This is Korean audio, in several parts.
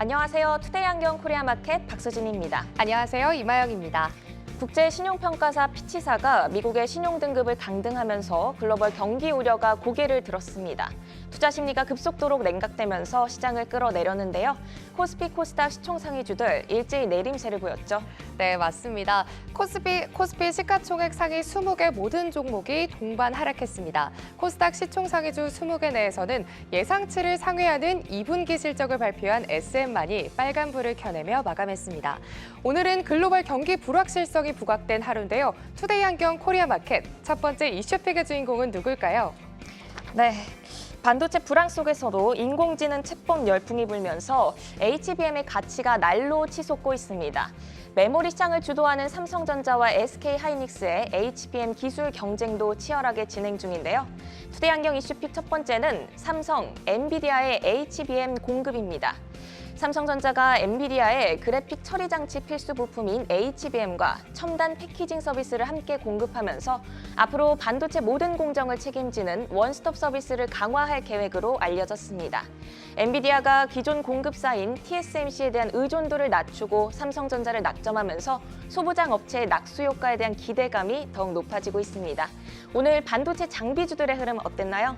안녕하세요. 투데이 안경 코리아 마켓 박수진입니다. 안녕하세요. 이마영입니다. 국제 신용평가사 피치사가 미국의 신용 등급을 강등하면서 글로벌 경기 우려가 고개를 들었습니다. 투자 심리가 급속도로 냉각되면서 시장을 끌어내렸는데요. 코스피, 코스닥 시총상위주들 일제히 내림세를 보였죠. 네, 맞습니다. 코스피 시가총액 상위 20개 모든 종목이 동반 하락했습니다. 코스닥 시총상위주 20개 내에서는 예상치를 상회하는 2분기 실적을 발표한 SM만이 빨간불을 켜내며 마감했습니다. 오늘은 글로벌 경기 불확실성이 부각된 하루인데요. 투데이 안경 코리아 마켓 첫 번째 이슈픽의 주인공은 누굴까요? 네. 반도체 불황 속에서도 인공지능 챗봇 열풍이 불면서 HBM의 가치가 날로 치솟고 있습니다. 메모리 시장을 주도하는 삼성전자와 SK하이닉스의 HBM 기술 경쟁도 치열하게 진행 중인데요. 투데이 안경 이슈픽 첫 번째는 삼성, 엔비디아의 HBM 공급입니다. 삼성전자가 엔비디아의 그래픽 처리 장치 필수 부품인 HBM과 첨단 패키징 서비스를 함께 공급하면서 앞으로 반도체 모든 공정을 책임지는 원스톱 서비스를 강화할 계획으로 알려졌습니다. 엔비디아가 기존 공급사인 TSMC에 대한 의존도를 낮추고 삼성전자를 낙점하면서 소부장 업체의 낙수 효과에 대한 기대감이 더욱 높아지고 있습니다. 오늘 반도체 장비주들의 흐름 어땠나요?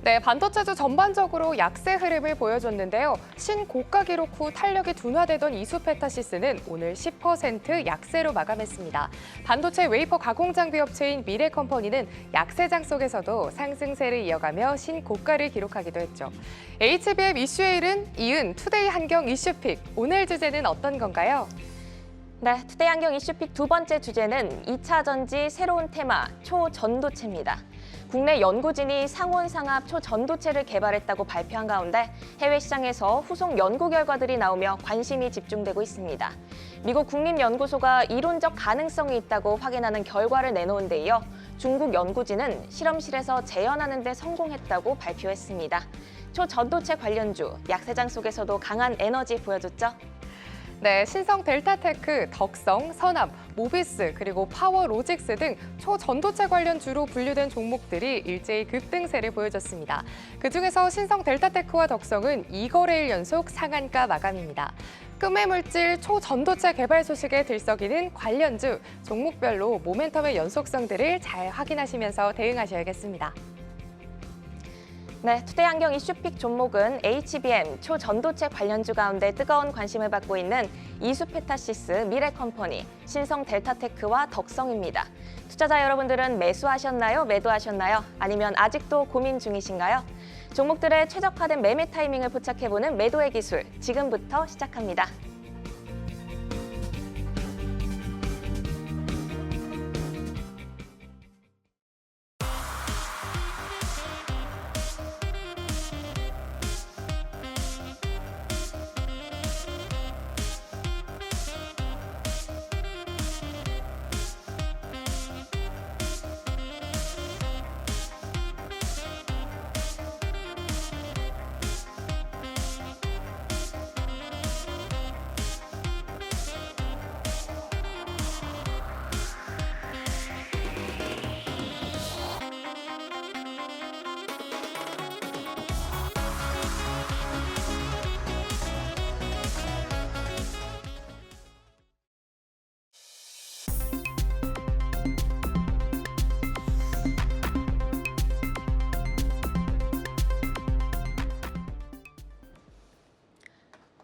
네, 반도체주 전반적으로 약세 흐름을 보여줬는데요. 신고가 기록 후 탄력이 둔화되던 이수페타시스는 오늘 10% 약세로 마감했습니다. 반도체 웨이퍼 가공 장비 업체인 미래컴퍼니는 약세장 속에서도 상승세를 이어가며 신고가를 기록하기도 했죠. HBM 이슈에 이은 투데이 한경 이슈픽, 오늘 주제는 어떤 건가요? 네, 투데이 안경 이슈픽 두 번째 주제는 2차 전지 새로운 테마 초전도체입니다. 국내 연구진이 상온상압 초전도체를 개발했다고 발표한 가운데 해외 시장에서 후속 연구 결과들이 나오며 관심이 집중되고 있습니다. 미국 국립연구소가 이론적 가능성이 있다고 확인하는 결과를 내놓은 데 이어 중국 연구진은 실험실에서 재현하는 데 성공했다고 발표했습니다. 초전도체 관련주, 약세장 속에서도 강한 에너지 보여줬죠? 네, 신성 델타테크, 덕성, 선암, 모비스, 그리고 파워로직스 등 초전도체 관련 주로 분류된 종목들이 일제히 급등세를 보여줬습니다. 그중에서 신성 델타테크와 덕성은 2거래일 연속 상한가 마감입니다. 금의 물질 초전도체 개발 소식에 들썩이는 관련주, 종목별로 모멘텀의 연속성들을 잘 확인하시면서 대응하셔야겠습니다. 네, 투데이 안경 이슈픽 종목은 HBM 초전도체 관련주 가운데 뜨거운 관심을 받고 있는 이수페타시스, 미래컴퍼니, 신성 델타테크와 덕성입니다. 투자자 여러분들은 매수하셨나요? 매도하셨나요? 아니면 아직도 고민 중이신가요? 종목들의 최적화된 매매 타이밍을 포착해보는 매도의 기술, 지금부터 시작합니다.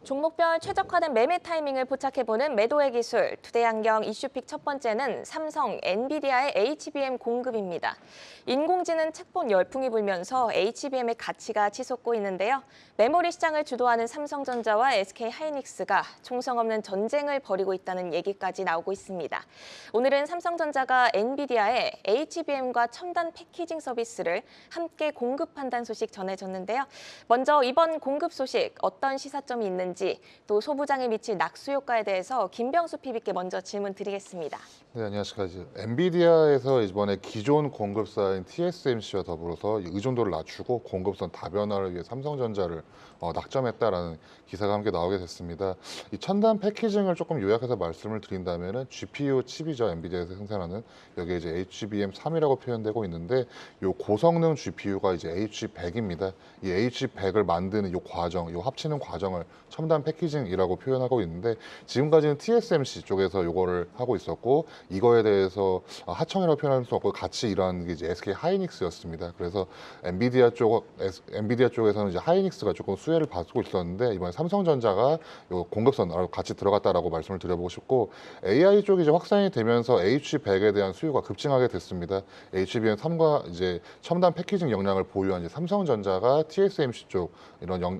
종목별 최적화된 매매 타이밍을 포착해보는 매도의 기술, 투데이 안경 이슈픽 첫 번째는 삼성, 엔비디아의 HBM 공급입니다. 인공지능 챗봇 열풍이 불면서 HBM의 가치가 치솟고 있는데요. 메모리 시장을 주도하는 삼성전자와 SK하이닉스가 총성 없는 전쟁을 벌이고 있다는 얘기까지 나오고 있습니다. 오늘은 삼성전자가 엔비디아의 HBM과 첨단 패키징 서비스를 함께 공급한다는 소식 전해졌는데요. 먼저 이번 공급 소식 어떤 시사점이 있는지 어디인지 또 소부장이 미칠 낙수 효과에 대해서 김병수 PB께 먼저 질문 드리겠습니다. 네, 안녕하십니까. 엔비디아에서 이번에 기존 공급사인 TSMC와 더불어서 의존도를 낮추고 공급선 다변화를 위해 삼성전자를 낙점했다라는 기사가 함께 나오게 됐습니다. 이 첨단 패키징을 조금 요약해서 말씀을 드린다면은 GPU 칩이죠. 엔비디아에서 생산하는 여기에 이제 HBM3이라고 표현되고 있는데 요 고성능 GPU가 이제 H100입니다. 이 H100을 만드는 요 과정, 요 합치는 과정을 첨단 패키징이라고 표현하고 있는데 지금까지는 TSMC 쪽에서 요거를 하고 있었고 이거에 대해서 하청이라고 표현할 수 없고 같이 일하는 게 이제 SK 하이닉스였습니다. 그래서 엔비디아 쪽에서는 이제 하이닉스가 조금 수혜를 받고 있었는데 이번에 삼성전자가 요 공급선으로 같이 들어갔다라고 말씀을 드려보고 싶고 AI 쪽이 이제 확산이 되면서 H100에 대한 수요가 급증하게 됐습니다. HBM3과 이제 첨단 패키징 역량을 보유한 이제 삼성전자가 TSMC 쪽 이런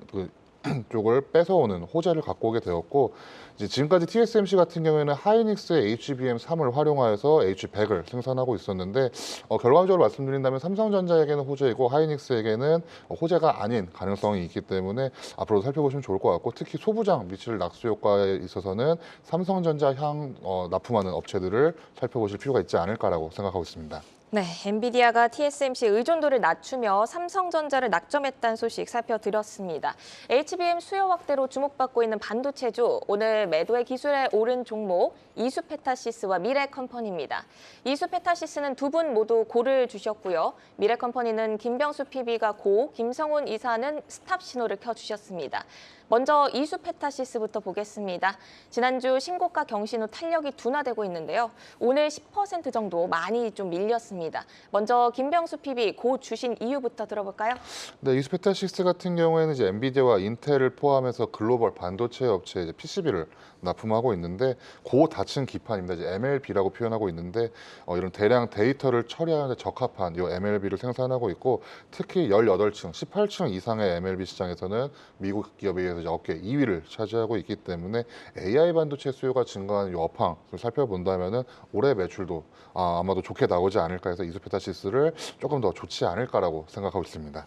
쪽을 뺏어오는 호재를 갖고 오게 되었고 이제 지금까지 TSMC 같은 경우에는 하이닉스의 HBM3을 활용하여서 H100을 생산하고 있었는데 결과적으로 말씀드린다면 삼성전자에게는 호재이고 하이닉스에게는 호재가 아닌 가능성이 있기 때문에 앞으로 살펴보시면 좋을 것 같고 특히 소부장 미칠 낙수 효과에 있어서는 삼성전자 향 납품하는 업체들을 살펴보실 필요가 있지 않을까라고 생각하고 있습니다. 네, 엔비디아가 TSMC 의존도를 낮추며 삼성전자를 낙점했다는 소식 살펴드렸습니다. HBM 수요 확대로 주목받고 있는 반도체주, 오늘 매도의 기술에 오른 종목 이수페타시스와 미래컴퍼니입니다. 이수페타시스는 두 분 모두 고를 주셨고요. 미래컴퍼니는 김병수 PB가 고, 김성훈 이사는 스탑 신호를 켜주셨습니다. 먼저 이수페타시스부터 보겠습니다. 지난주 신고가 경신 후 탄력이 둔화되고 있는데요. 오늘 10% 정도 많이 좀 밀렸습니다. 먼저 김병수 PB 고 주신 이유부터 들어볼까요? 네, 이수페타시스 같은 경우에는 이제 엔비디아와 인텔을 포함해서 글로벌 반도체 업체 이제 PCB를 납품하고 있는데 고다층 기판입니다. 이제 MLB라고 표현하고 있는데 이런 대량 데이터를 처리하는 데 적합한 이 MLB를 생산하고 있고 특히 18층, 18층 이상의 MLB 시장에서는 미국 기업에 의해서 이제 업계 2위를 차지하고 있기 때문에 AI 반도체 수요가 증가하는 이 업황을 살펴본다면은 올해 매출도 아마도 좋게 나오지 않을까 해서 이수페타시스를 조금 더 좋지 않을까라고 생각하고 있습니다.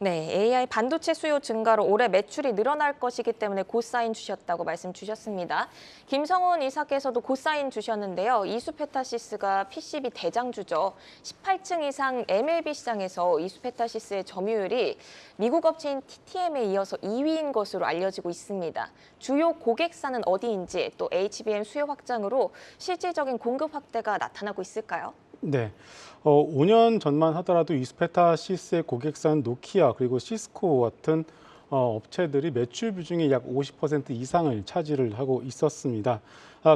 네, AI 반도체 수요 증가로 올해 매출이 늘어날 것이기 때문에 고사인 주셨다고 말씀 주셨습니다. 김성훈 이사께서도 고사인 주셨는데요. 이수페타시스가 PCB 대장주죠. 18층 이상 MLB 시장에서 이수페타시스의 점유율이 미국 업체인 TTM에 이어서 2위인 것으로 알려지고 있습니다. 주요 고객사는 어디인지 또 HBM 수요 확장으로 실질적인 공급 확대가 나타나고 있을까요? 네, 5년 전만 하더라도 이수페타시스의 고객사는 노키아 그리고 시스코 같은 업체들이 매출 비중이 약 50% 이상을 차지를 하고 있었습니다.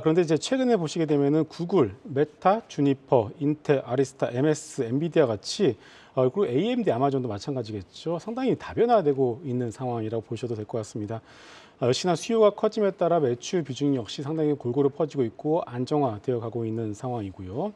그런데 이제 최근에 보시게 되면은 구글, 메타, 주니퍼, 인텔, 아리스타, MS, 엔비디아 같이 그리고 AMD, 아마존도 마찬가지겠죠. 상당히 다변화되고 있는 상황이라고 보셔도 될 것 같습니다. 역시나 수요가 커짐에 따라 매출 비중이 역시 상당히 골고루 퍼지고 있고 안정화되어 가고 있는 상황이고요.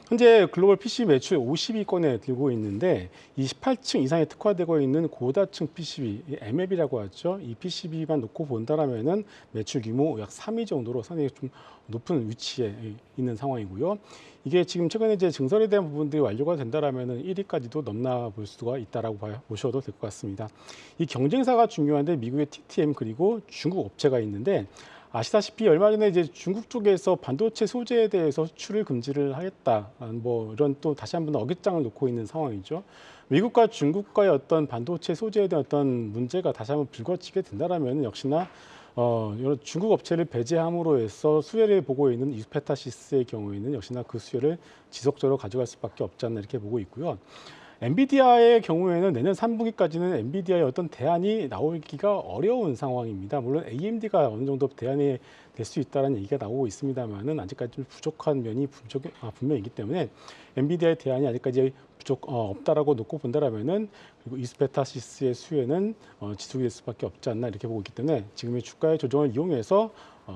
현재 글로벌 PC 매출 50위권에 들고 있는데 28층 이상에 특화되고 있는 고다층 PCB, MLB라고 하죠. 이 PCB만 놓고 본다라면은 매출 규모 약 3위 정도로 상당히 좀 높은 위치에 있는 상황이고요. 이게 지금 최근에 이제 증설에 대한 부분들이 완료가 된다라면은 1위까지도 넘나 볼 수가 있다라고 보셔도 될 것 같습니다. 이 경쟁사가 중요한데 미국의 TTM 그리고 중국 업체가 있는데 아시다시피 얼마 전에 이제 중국 쪽에서 반도체 소재에 대해서 수출을 금지를 하겠다. 이런 또 다시 한번 어깃장을 놓고 있는 상황이죠. 미국과 중국과의 어떤 반도체 소재에 대한 어떤 문제가 다시 한번 불거지게 된다라면 역시나 여러 중국 업체를 배제함으로 해서 수혜를 보고 있는 이수페타시스의 경우에는 역시나 그 수혜를 지속적으로 가져갈 수밖에 없지 않나 이렇게 보고 있고요. 엔비디아의 경우에는 내년 3분기까지는 엔비디아의 어떤 대안이 나오기가 어려운 상황입니다. 물론 AMD가 어느 정도 대안이 될 수 있다는 얘기가 나오고 있습니다만은 아직까지 좀 부족한 면이 분명히 있기 때문에 엔비디아의 대안이 아직까지 없다라고 놓고 본다라면은 그리고 이수페타시스의 수혜는 지속이 될 수밖에 없지 않나 이렇게 보고 있기 때문에 지금의 주가의 조정을 이용해서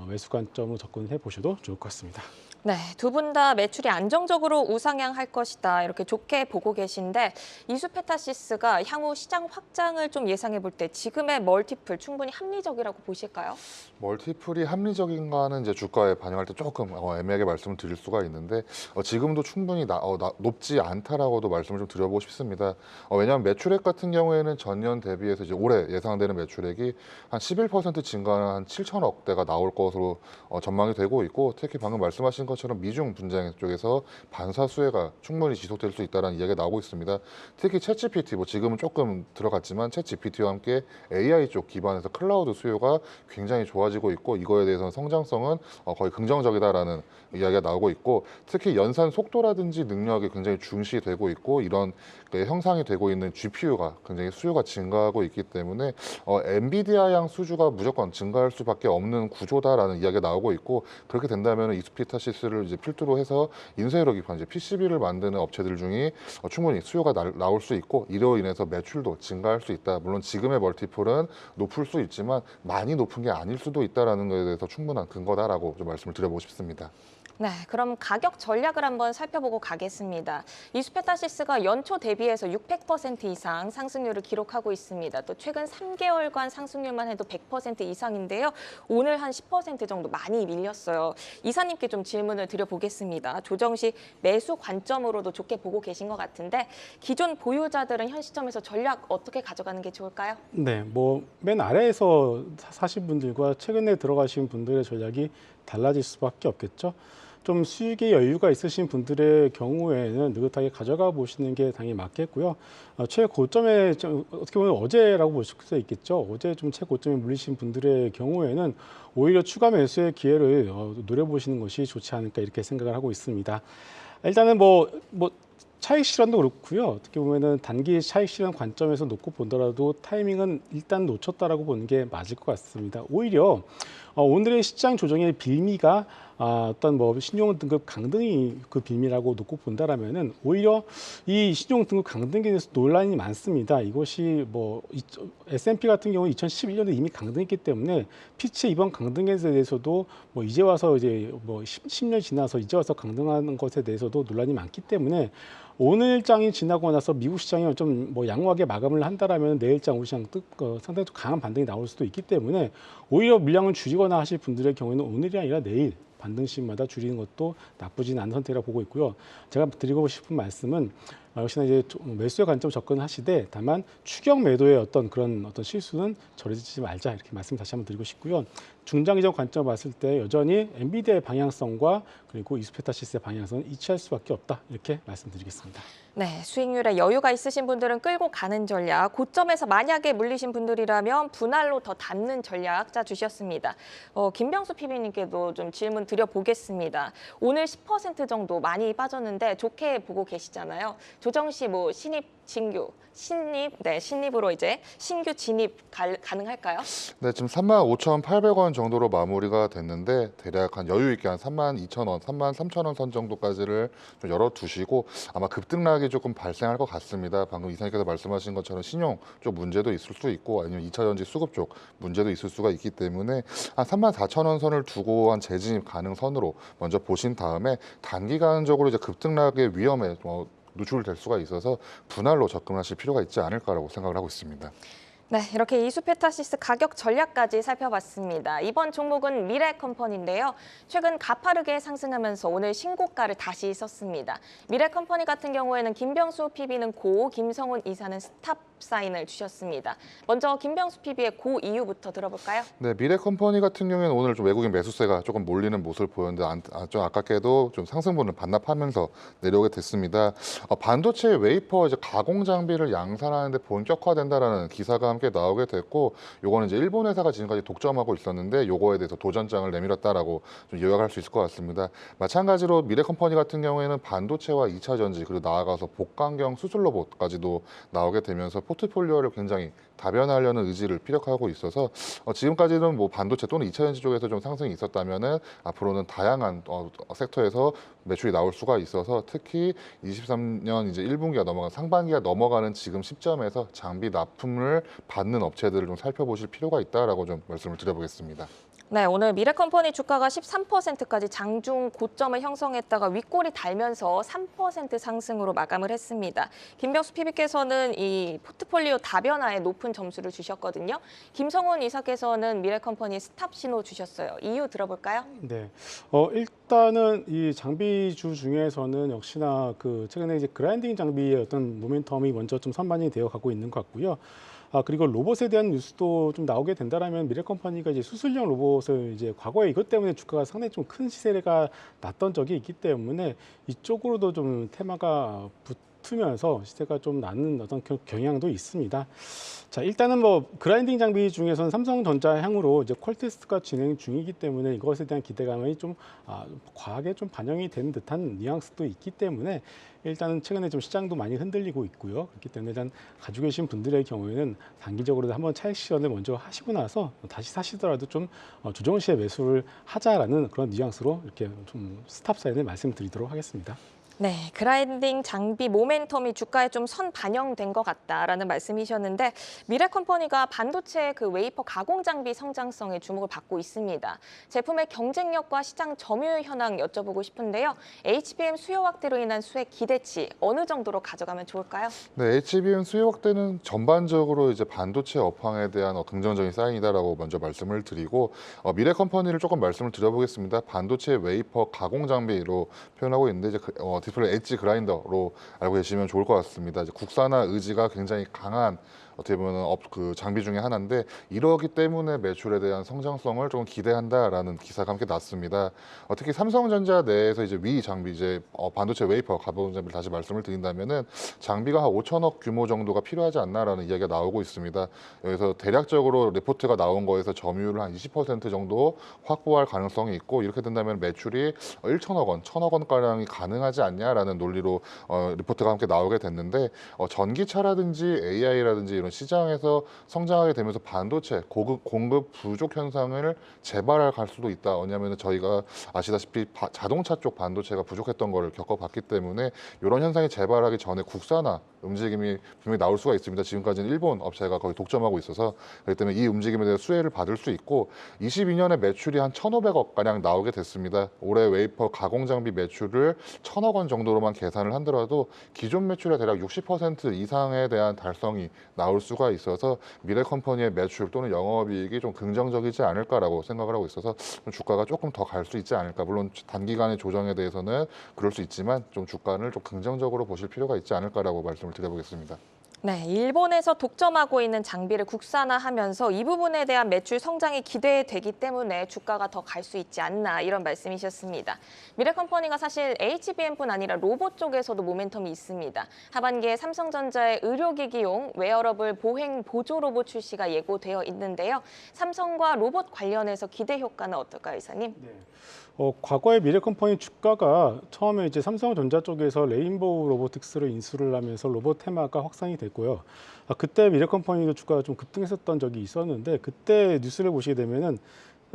매수 관점으로 접근해 보셔도 좋을 것 같습니다. 네, 두 분 다 매출이 안정적으로 우상향할 것이다 이렇게 좋게 보고 계신데 이수페타시스가 향후 시장 확장을 좀 예상해 볼 때 지금의 멀티플 충분히 합리적이라고 보실까요? 멀티플이 합리적인가는 이제 주가에 반영할 때 조금 애매하게 말씀을 드릴 수가 있는데 지금도 충분히 높지 않다라고도 말씀을 좀 드려보고 싶습니다. 왜냐하면 매출액 같은 경우에는 전년 대비해서 이제 올해 예상되는 매출액이 한 11% 증가한 한 7천억대가 나올 것으로 전망이 되고 있고 특히 방금 말씀하신 것처럼 미중 분쟁 쪽에서 반사 수혜가 충분히 지속될 수 있다는 이야기가 나오고 있습니다. 특히 챗GPT, 지금은 조금 들어갔지만 챗GPT와 함께 AI 쪽 기반에서 클라우드 수요가 굉장히 좋아지고 있고 이거에 대해서는 성장성은 거의 긍정적이다라는 이야기가 나오고 있고 특히 연산 속도라든지 능력이 굉장히 중시되고 있고 이런 형상이 되고 있는 GPU가 굉장히 수요가 증가하고 있기 때문에 엔비디아양 수주가 무조건 증가할 수밖에 없는 구조다라는 이야기가 나오고 있고 그렇게 된다면 이수피타시스를 이제 필두로 해서 인쇄로 기반 이제 PCB를 만드는 업체들 중에 충분히 수요가 나올 수 있고 이로 인해서 매출도 증가할 수 있다. 물론 지금의 멀티플은 높을 수 있지만 많이 높은 게 아닐 수도 있다라는 것에 대해서 충분한 근거다라고 좀 말씀을 드려보고 싶습니다. 네, 그럼 가격 전략을 한번 살펴보고 가겠습니다. 이수페타시스가 연초 대비해서 600% 이상 상승률을 기록하고 있습니다. 또 최근 3개월간 상승률만 해도 100% 이상인데요. 오늘 한 10% 정도 많이 밀렸어요. 이사님께 좀 질문을 드려보겠습니다. 조정 시 매수 관점으로도 좋게 보고 계신 것 같은데 기존 보유자들은 현 시점에서 전략 어떻게 가져가는 게 좋을까요? 네, 맨 아래에서 사신 분들과 최근에 들어가신 분들의 전략이 달라질 수밖에 없겠죠. 좀 수익의 여유가 있으신 분들의 경우에는 느긋하게 가져가 보시는 게 당연히 맞겠고요. 최고점에 어떻게 보면 어제라고 볼 수 있겠죠. 어제 좀 최고점에 물리신 분들의 경우에는 오히려 추가 매수의 기회를 노려보시는 것이 좋지 않을까 이렇게 생각을 하고 있습니다. 일단은 차익 실현도 그렇고요. 어떻게 보면은 단기 차익 실현 관점에서 놓고 보더라도 타이밍은 일단 놓쳤다라고 보는 게 맞을 것 같습니다. 오히려 오늘의 시장 조정의 빌미가 어떤 신용 등급 강등이 그 빌미라고 놓고 본다라면은 오히려 이 신용 등급 강등에 대해서 논란이 많습니다. 이것이 S&P 같은 경우 2011년에 이미 강등했기 때문에 피치의 이번 강등에 대해서도 이제 와서 이제 10년 지나서 이제 와서 강등하는 것에 대해서도 논란이 많기 때문에 오늘 장이 지나고 나서 미국 시장이 좀 양호하게 마감을 한다라면 내일 장 우리 시장 상당히 좀 강한 반등이 나올 수도 있기 때문에 오히려 물량을 줄이거나 하실 분들의 경우에는 오늘이 아니라 내일 반등씩마다 줄이는 것도 나쁘진 않은 선택이라고 보고 있고요. 제가 드리고 싶은 말씀은 역시나 이제 매수의 관점 접근하시되 다만 추격 매도의 어떤 실수는 저지르지 말자 이렇게 말씀 다시 한번 드리고 싶고요. 중장기적 관점 봤을 때 여전히 엔비디아의 방향성과 그리고 이수페타시스의 방향성은 일치할 수밖에 없다 이렇게 말씀드리겠습니다. 네, 수익률에 여유가 있으신 분들은 끌고 가는 전략, 고점에서 만약에 물리신 분들이라면 분할로 더 담는 전략 짜주셨습니다. 김병수 PB님께도 좀 질문 드려보겠습니다. 오늘 10% 정도 많이 빠졌는데 좋게 보고 계시잖아요. 조정 시 신입으로 이제 신규 진입 가능할까요? 네, 지금 35,800원 정도로 마무리가 됐는데 대략 한 여유 있게 한 32,000원, 33,000원 선 정도까지를 좀 열어두시고 아마 급등락이 조금 발생할 것 같습니다. 방금 이사님께서 말씀하신 것처럼 신용 쪽 문제도 있을 수 있고 아니면 2차전지 수급 쪽 문제도 있을 수가 있기 때문에 한 34,000원 선을 두고 한 재진입 가능 선으로 먼저 보신 다음에 단기간적으로 이제 급등락의 위험에 노출될 수가 있어서 분할로 접근하실 필요가 있지 않을까라고 생각을 하고 있습니다. 네, 이렇게 이수페타시스 가격 전략까지 살펴봤습니다. 이번 종목은 미래컴퍼니인데요. 최근 가파르게 상승하면서 오늘 신고가를 다시 썼습니다. 미래컴퍼니 같은 경우에는 김병수 PB는 고, 김성훈 이사는 스탑 사인을 주셨습니다. 먼저 김병수 PB의 고 이유부터 들어볼까요? 네, 미래컴퍼니 같은 경우에는 오늘 좀 외국인 매수세가 조금 몰리는 모습을 보였는데 좀 아깝게도 좀 상승분을 반납하면서 내려오게 됐습니다. 반도체 웨이퍼 이제 가공 장비를 양산하는데 본격화된다라는 기사가 함께 나오게 됐고, 요거는 이제 일본 회사가 지금까지 독점하고 있었는데 요거에 대해서 도전장을 내밀었다라고 좀 요약할 수 있을 것 같습니다. 마찬가지로 미래컴퍼니 같은 경우에는 반도체와 2차 전지 그리고 나아가서 복강경 수술 로봇까지도 나오게 되면서 포트폴리오를 굉장히 다변화하려는 의지를 피력하고 있어서 지금까지는 반도체 또는 2차 전지 쪽에서 좀 상승이 있었다면은 앞으로는 다양한 섹터에서 매출이 나올 수가 있어서 특히 23년 이제 1분기가 넘어간 상반기가 넘어가는 지금 시점에서 장비 납품을 받는 업체들을 좀 살펴보실 필요가 있다라고 좀 말씀을 드려보겠습니다. 네, 오늘 미래컴퍼니 주가가 13%까지 장중 고점을 형성했다가 윗골이 달면서 3% 상승으로 마감을 했습니다. 김병수 PB께서는 이 포트폴리오 다변화에 높은 점수를 주셨거든요. 김성훈 이사께서는 미래컴퍼니 스탑 신호 주셨어요. 이유 들어볼까요? 네, 일단은 이 장비주 중에서는 역시나 그 최근에 이제 그라인딩 장비의 어떤 모멘텀이 먼저 좀 선반이 되어 가고 있는 것 같고요. 그리고 로봇에 대한 뉴스도 좀 나오게 된다라면 미래컴퍼니가 이제 수술용 로봇을 이제 과거에 이것 때문에 주가가 상당히 좀 큰 시세가 났던 적이 있기 때문에 이쪽으로도 좀 테마가 붙으면서 시세가 좀 나는 어떤 경향도 있습니다. 자, 일단은 뭐 그라인딩 장비 중에서는 삼성전자 향후로 이제 퀄테스트가 진행 중이기 때문에 이것에 대한 기대감이 좀 과하게 좀 반영이 된 듯한 뉘앙스도 있기 때문에 일단은 최근에 좀 시장도 많이 흔들리고 있고요. 그렇기 때문에 일단 가지고 계신 분들의 경우에는 단기적으로 한번 차익 실현을 먼저 하시고 나서 다시 사시더라도 좀 조정 시에 매수를 하자라는 그런 뉘앙스로 이렇게 좀 스탑 사인을 말씀드리도록 하겠습니다. 네, 그라인딩 장비 모멘텀이 주가에 좀 선 반영된 것 같다라는 말씀이셨는데 미래컴퍼니가 반도체 그 웨이퍼 가공 장비 성장성에 주목을 받고 있습니다. 제품의 경쟁력과 시장 점유율 현황 여쭤보고 싶은데요. HBM 수요 확대로 인한 수익 기대치 어느 정도로 가져가면 좋을까요? 네, HBM 수요 확대는 전반적으로 이제 반도체 업황에 대한 긍정적인 사인이다라고 먼저 말씀을 드리고 미래컴퍼니를 조금 말씀을 드려보겠습니다. 반도체 웨이퍼 가공 장비로 표현하고 있는데 이제 디스플레이 엣지 그라인더로 알고 계시면 좋을 것 같습니다. 이제 국산화 의지가 굉장히 강한 어떻게 보면 그 장비 중에 하나인데 이러기 때문에 매출에 대한 성장성을 좀 기대한다라는 기사가 함께 났습니다. 특히 삼성전자 내에서 이제 위 장비 이제 반도체 웨이퍼 가공 장비를 다시 말씀을 드린다면은 장비가 한 5천억 규모 정도가 필요하지 않나라는 이야기가 나오고 있습니다. 여기서 대략적으로 리포트가 나온 거에서 점유율을 한 20% 정도 확보할 가능성이 있고 이렇게 된다면 매출이 1천억 원, 1천억 원 가량이 가능하지 않냐라는 논리로 리포트가 함께 나오게 됐는데 전기차라든지 AI라든지 이런 시장에서 성장하게 되면서 반도체 공급 부족 현상을 재발할 수도 있다. 왜냐하면 저희가 아시다시피 자동차 쪽 반도체가 부족했던 걸 겪어봤기 때문에 이런 현상이 재발하기 전에 국산화 움직임이 분명히 나올 수가 있습니다. 지금까지는 일본 업체가 거의 독점하고 있어서 그렇기 때문에 이 움직임에 대해 수혜를 받을 수 있고 22년에 매출이 한 1,500억 가량 나오게 됐습니다. 올해 웨이퍼 가공 장비 매출을 1,000억 원 정도로만 계산을 한더라도 기존 매출의 대략 60% 이상에 대한 달성이 나올 수가 있어서 미래컴퍼니의 매출 또는 영업이익이 좀 긍정적이지 않을까라고 생각을 하고 있어서 좀 주가가 조금 더 갈 수 있지 않을까. 물론 단기간의 조정에 대해서는 그럴 수 있지만 좀 주가를 좀 긍정적으로 보실 필요가 있지 않을까라고 말씀을 드려보겠습니다. 네, 일본에서 독점하고 있는 장비를 국산화하면서 이 부분에 대한 매출 성장이 기대되기 때문에 주가가 더 갈 수 있지 않나 이런 말씀이셨습니다. 미래컴퍼니가 사실 HBM뿐 아니라 로봇 쪽에서도 모멘텀이 있습니다. 하반기에 삼성전자의 의료기기용 웨어러블 보행 보조 로봇 출시가 예고되어 있는데요. 삼성과 로봇 관련해서 기대 효과는 어떨까요, 이사님? 네. 과거에 미래컴퍼니 주가가 처음에 이제 삼성전자 쪽에서 레인보우 로보틱스를 인수를 하면서 로봇 테마가 확산이 됐고요. 그때 미래컴퍼니도 주가가 좀 급등했었던 적이 있었는데 그때 뉴스를 보시게 되면은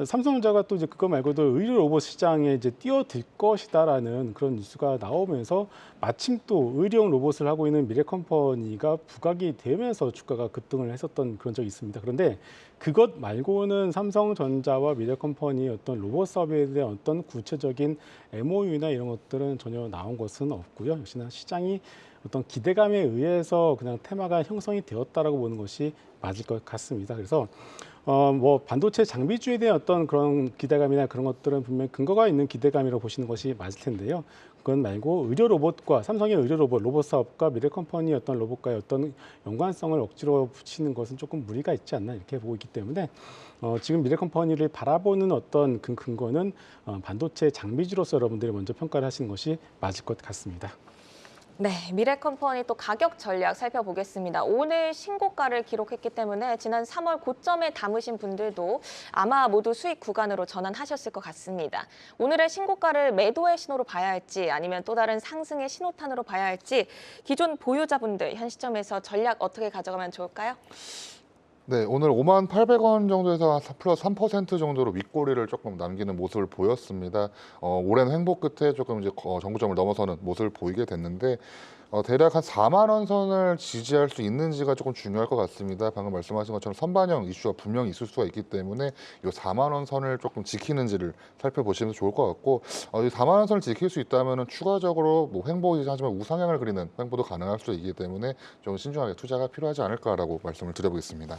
삼성전자가 또 이제 그거 말고도 의료 로봇 시장에 이제 뛰어들 것이다라는 그런 뉴스가 나오면서 마침 또 의료용 로봇을 하고 있는 미래컴퍼니가 부각이 되면서 주가가 급등을 했었던 그런 적이 있습니다. 그런데 그것 말고는 삼성전자와 미래컴퍼니의 어떤 로봇 사업에 대한 어떤 구체적인 MOU나 이런 것들은 전혀 나온 것은 없고요. 역시나 시장이 어떤 기대감에 의해서 그냥 테마가 형성이 되었다라고 보는 것이 맞을 것 같습니다. 그래서 뭐 반도체 장비주에 대한 어떤 그런 기대감이나 그런 것들은 분명히 근거가 있는 기대감이라고 보시는 것이 맞을 텐데요. 그건 말고 의료 로봇과 삼성의 의료 로봇 사업과 미래컴퍼니의 어떤 로봇과의 어떤 연관성을 억지로 붙이는 것은 조금 무리가 있지 않나 이렇게 보고 있기 때문에 지금 미래컴퍼니를 바라보는 어떤 근거는 반도체 장비주로서 여러분들이 먼저 평가를 하시는 것이 맞을 것 같습니다. 네, 미래컴퍼니 또 가격 전략 살펴보겠습니다. 오늘 신고가를 기록했기 때문에 지난 3월 고점에 담으신 분들도 아마 모두 수익 구간으로 전환하셨을 것 같습니다. 오늘의 신고가를 매도의 신호로 봐야 할지 아니면 또 다른 상승의 신호탄으로 봐야 할지 기존 보유자분들 현 시점에서 전략 어떻게 가져가면 좋을까요? 네, 오늘 58,000원 정도에서 플러스 3% 정도로 윗꼬리를 조금 남기는 모습을 보였습니다. 오랜 횡보 끝에 조금 이제 정구점을 넘어서는 모습을 보이게 됐는데 대략 한 4만 원 선을 지지할 수 있는지가 조금 중요할 것 같습니다. 방금 말씀하신 것처럼 선반영 이슈가 분명히 있을 수가 있기 때문에 이 4만 원 선을 조금 지키는지를 살펴보시면 좋을 것 같고, 이 4만 원 선을 지킬 수 있다면 추가적으로 뭐 횡보이긴 하지만 우상향을 그리는 횡보도 가능할 수 있기 때문에 좀 신중하게 투자가 필요하지 않을까라고 말씀을 드려보겠습니다.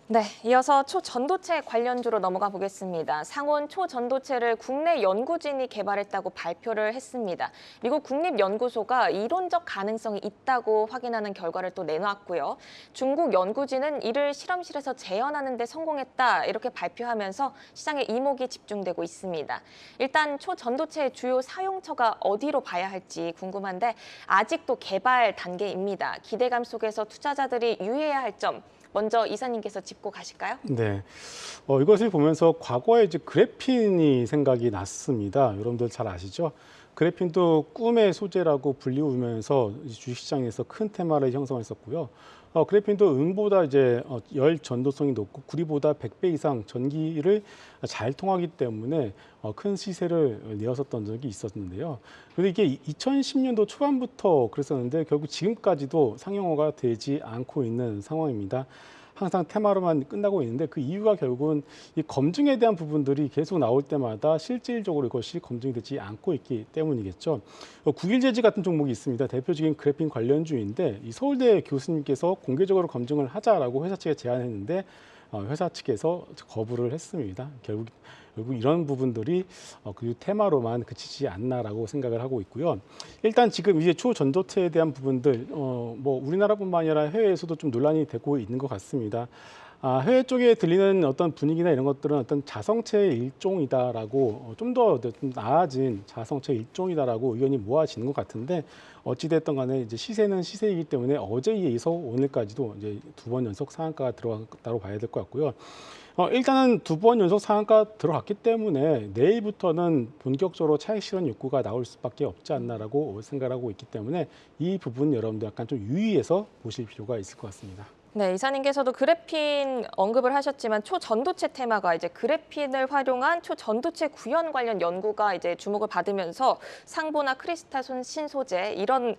네, 이어서 초전도체 관련주로 넘어가 보겠습니다. 상온 초전도체를 국내 연구진이 개발했다고 발표를 했습니다. 미국 국립연구소가 이론적 가능성이 있다고 확인하는 결과를 또 내놨고요. 중국 연구진은 이를 실험실에서 재현하는 데 성공했다 이렇게 발표하면서 시장에 이목이 집중되고 있습니다. 일단 초전도체의 주요 사용처가 어디로 봐야 할지 궁금한데 아직도 개발 단계입니다. 기대감 속에서 투자자들이 유의해야 할 점 먼저 이사님께서 짚고 가실까요? 네, 이것을 보면서 과거에 이제 그래핀이 생각이 났습니다. 여러분들 잘 아시죠? 그래핀도 꿈의 소재라고 불리우면서 주식시장에서 큰 테마를 형성했었고요. 그래핀도 음보다 이제 열 전도성이 높고 구리보다 100배 이상 전기를 잘 통하기 때문에 큰 시세를 내었었던 적이 있었는데요. 그런데 이게 2010년도 초반부터 그랬었는데 결국 지금까지도 상용화가 되지 않고 있는 상황입니다. 항상 테마로만 끝나고 있는데 그 이유가 결국은 이 검증에 대한 부분들이 계속 나올 때마다 실질적으로 이것이 검증이 되지 않고 있기 때문이겠죠. 국일제지 같은 종목이 있습니다. 대표적인 그래핀 관련주인데 이 서울대 교수님께서 공개적으로 검증을 하자라고 회사 측에 제안했는데 회사 측에서 거부를 했습니다. 결국 이런 부분들이 그 테마로만 그치지 않나라고 생각을 하고 있고요. 일단 지금 이제 초전도체에 대한 부분들 뭐 우리나라뿐만 아니라 해외에서도 좀 논란이 되고 있는 것 같습니다. 해외 쪽에 들리는 어떤 분위기나 이런 것들은 어떤 자성체의 일종이다라고 좀 더 나아진 자성체의 일종이다라고 의견이 모아지는 것 같은데 어찌됐든 간에 이제 시세는 시세이기 때문에 어제에 이어서 오늘까지도 이제 2번 연속 상한가가 들어갔다고 봐야 될 것 같고요. 일단은 2번 연속 상한가 들어갔기 때문에 내일부터는 본격적으로 차익 실현 욕구가 나올 수밖에 없지 않나라고 생각하고 있기 때문에 이 부분 여러분들 약간 좀 유의해서 보실 필요가 있을 것 같습니다. 네, 이사님께서도 그래핀 언급을 하셨지만 초전도체 테마가 이제 그래핀을 활용한 초전도체 구현 관련 연구가 이제 주목을 받으면서 상보나 크리스탈 신소재 이런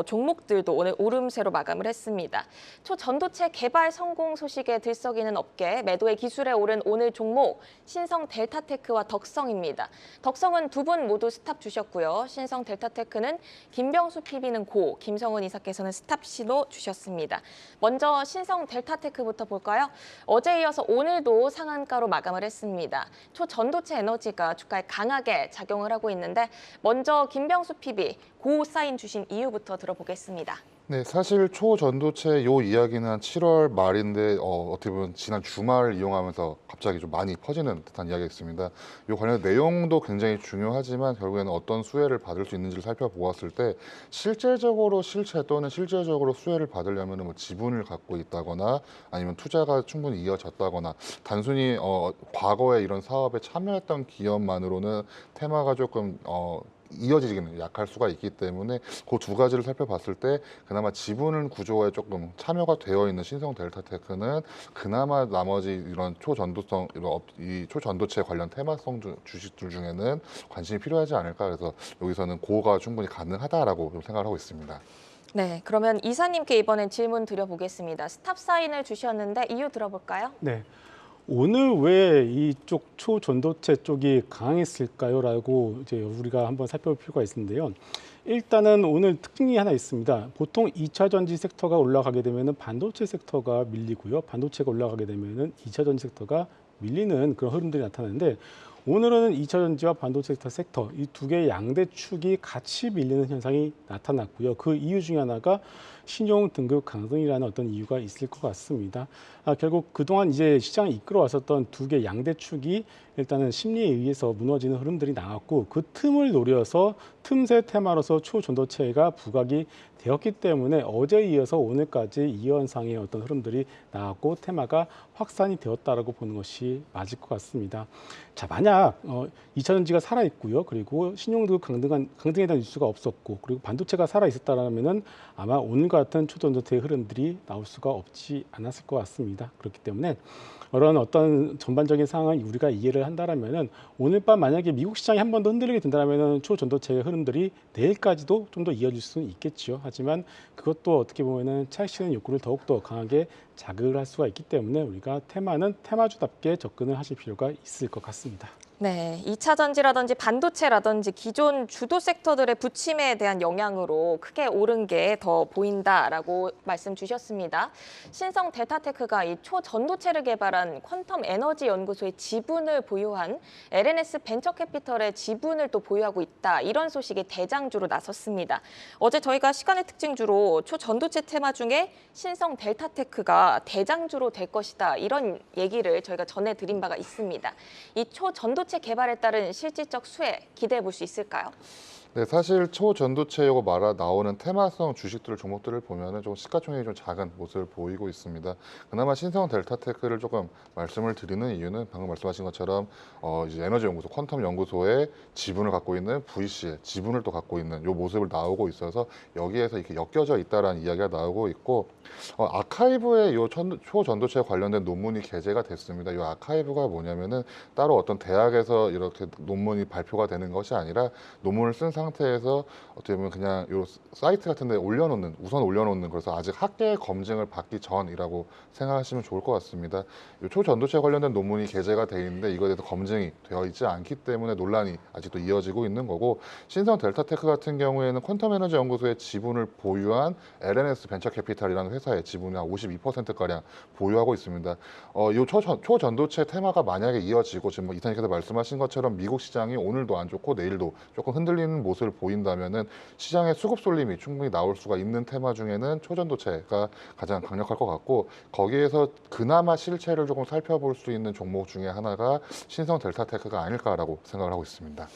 종목들도 오늘 오름세로 마감을 했습니다. 초전도체 개발 성공 소식에 들썩이는 업계 매도의 기술에 오른 오늘 종목 신성 델타테크와 덕성입니다. 덕성은 두 분 모두 스탑 주셨고요. 신성 델타테크는 김병수 PB는 고, 김성훈 이사께서는 스탑 신호 주셨습니다. 먼저 신성 델타테크부터 볼까요? 어제에 이어서 오늘도 상한가로 마감을 했습니다. 초전도체 에너지가 주가에 강하게 작용을 하고 있는데 먼저 김병수 PB 고 사인 주신 이유부터 들어보겠습니다. 네, 사실 초전도체 요 이야기는 한 7월 말인데 어떻게 보면 지난 주말을 이용하면서 갑자기 좀 많이 퍼지는 듯한 이야기였습니다. 요 관련 내용도 굉장히 중요하지만 결국에는 어떤 수혜를 받을 수 있는지를 살펴보았을 때 실질적으로 실체 또는 실질적으로 수혜를 받으려면 뭐 지분을 갖고 있다거나 아니면 투자가 충분히 이어졌다거나 단순히 과거에 이런 사업에 참여했던 기업만으로는 테마가 조금 이어지기는 약할 수가 있기 때문에 그 두 가지를 살펴봤을 때 그나마 지분 구조에 조금 참여가 되어 있는 신성 델타테크는 그나마 나머지 이런 초전도성 이 초전도체 관련 테마성 주식들 중에는 관심이 필요하지 않을까. 그래서 여기서는 고가 충분히 가능하다라고 좀 생각을 하고 있습니다. 네, 그러면 이사님께 이번엔 질문 드려보겠습니다. 스탑 사인을 주셨는데 이유 들어볼까요? 네. 오늘 왜 이쪽 초전도체 쪽이 강했을까요? 라고 이제 우리가 한번 살펴볼 필요가 있는데요. 일단은 오늘 특징이 하나 있습니다. 보통 2차 전지 섹터가 올라가게 되면 반도체 섹터가 밀리고요. 반도체가 올라가게 되면 2차 전지 섹터가 밀리는 그런 흐름들이 나타나는데 오늘은 2차 전지와 반도체 섹터 이 두 개의 양대 축이 같이 밀리는 현상이 나타났고요. 그 이유 중에 하나가 신용 등급 강등이라는 어떤 이유가 있을 것 같습니다. 결국 그동안 이제 시장을 이끌어왔었던 두 개 양대 축이 일단은 심리에 의해서 무너지는 흐름들이 나왔고 그 틈을 노려서 틈새 테마로서 초전도체가 부각이 되었기 때문에 어제에 이어서 오늘까지 이 현상의 어떤 흐름들이 나왔고 테마가 확산이 되었다라고 보는 것이 맞을 것 같습니다. 자, 만약 2차 전지가 살아 있고요. 그리고 신용등급 강등에 대한 뉴스가 없었고 그리고 반도체가 살아 있었다라면은 아마 오늘과 같은 초전도체의 흐름들이 나올 수가 없지 않았을 것 같습니다. 그렇기 때문에 그런 어떤 전반적인 상황을 우리가 이해를 한다라면은 오늘 밤 만약에 미국 시장이 한 번 더 흔들리게 된다라면은 초전도체의 흐름들이 내일까지도 좀 더 이어질 수는 있겠죠. 하지만 그것도 어떻게 보면은 차익실현 욕구를 더욱더 강하게 자극을 할 수가 있기 때문에 우리가 테마는 테마주답게 접근을 하실 필요가 있을 것 같습니다. 네, 2차 전지라든지 반도체라든지 기존 주도 섹터들의 부침에 대한 영향으로 크게 오른 게 더 보인다라고 말씀 주셨습니다. 신성 델타테크가 이 초전도체를 개발한 퀀텀 에너지 연구소의 지분을 보유한 LNS 벤처캐피털의 지분을 또 보유하고 있다. 이런 소식이 대장주로 나섰습니다. 어제 저희가 시간의 특징주로 초전도체 테마 중에 신성 델타테크가 대장주로 될 것이다. 이런 얘기를 저희가 전해드린 바가 있습니다. 이 초전도체 개발에 따른 실질적 수혜 기대해 볼 수 있을까요? 네, 사실 초전도체라고 나오는 테마성 주식들 종목들을 보면은 좀 시가총액이 좀 작은 모습을 보이고 있습니다. 그나마 신성 델타테크를 조금 말씀을 드리는 이유는 방금 말씀하신 것처럼 이제 에너지 연구소, 퀀텀 연구소의 지분을 갖고 있는 VC의 지분을 또 갖고 있는 이 모습을 나오고 있어서 여기에서 이렇게 엮여져 있다라는 이야기가 나오고 있고 아카이브에 이 초전도체 관련된 논문이 게재가 됐습니다. 이 아카이브가 뭐냐면은 따로 어떤 대학에서 이렇게 논문이 발표가 되는 것이 아니라 논문을 쓴 상태에서 어떻게 보면 그냥 이 사이트 같은 데 우선 올려놓는 그래서 아직 학계 검증을 받기 전이라고 생각하시면 좋을 것 같습니다. 이 초전도체 관련된 논문이 게재가 돼 있는데 이거에 대해서 검증이 되어 있지 않기 때문에 논란이 아직도 이어지고 있는 거고 신성 델타테크 같은 경우에는 퀀텀 에너지 연구소의 지분을 보유한 LNS 벤처캐피탈이라는 회사의 지분이 한 52%가량 보유하고 있습니다. 이 초전도체 테마가 만약에 이어지고 지금 이사님께서 말씀하신 것처럼 미국 시장이 오늘도 안 좋고 내일도 조금 흔들리는 모습을 보인다면은 시장의 수급 쏠림이 충분히 나올 수가 있는 테마 중에는 초전도체가 가장 강력할 것 같고 거기에서 그나마 실체를 조금 살펴볼 수 있는 종목 중에 하나가 신성 델타테크가 아닐까라고 생각을 하고 있습니다.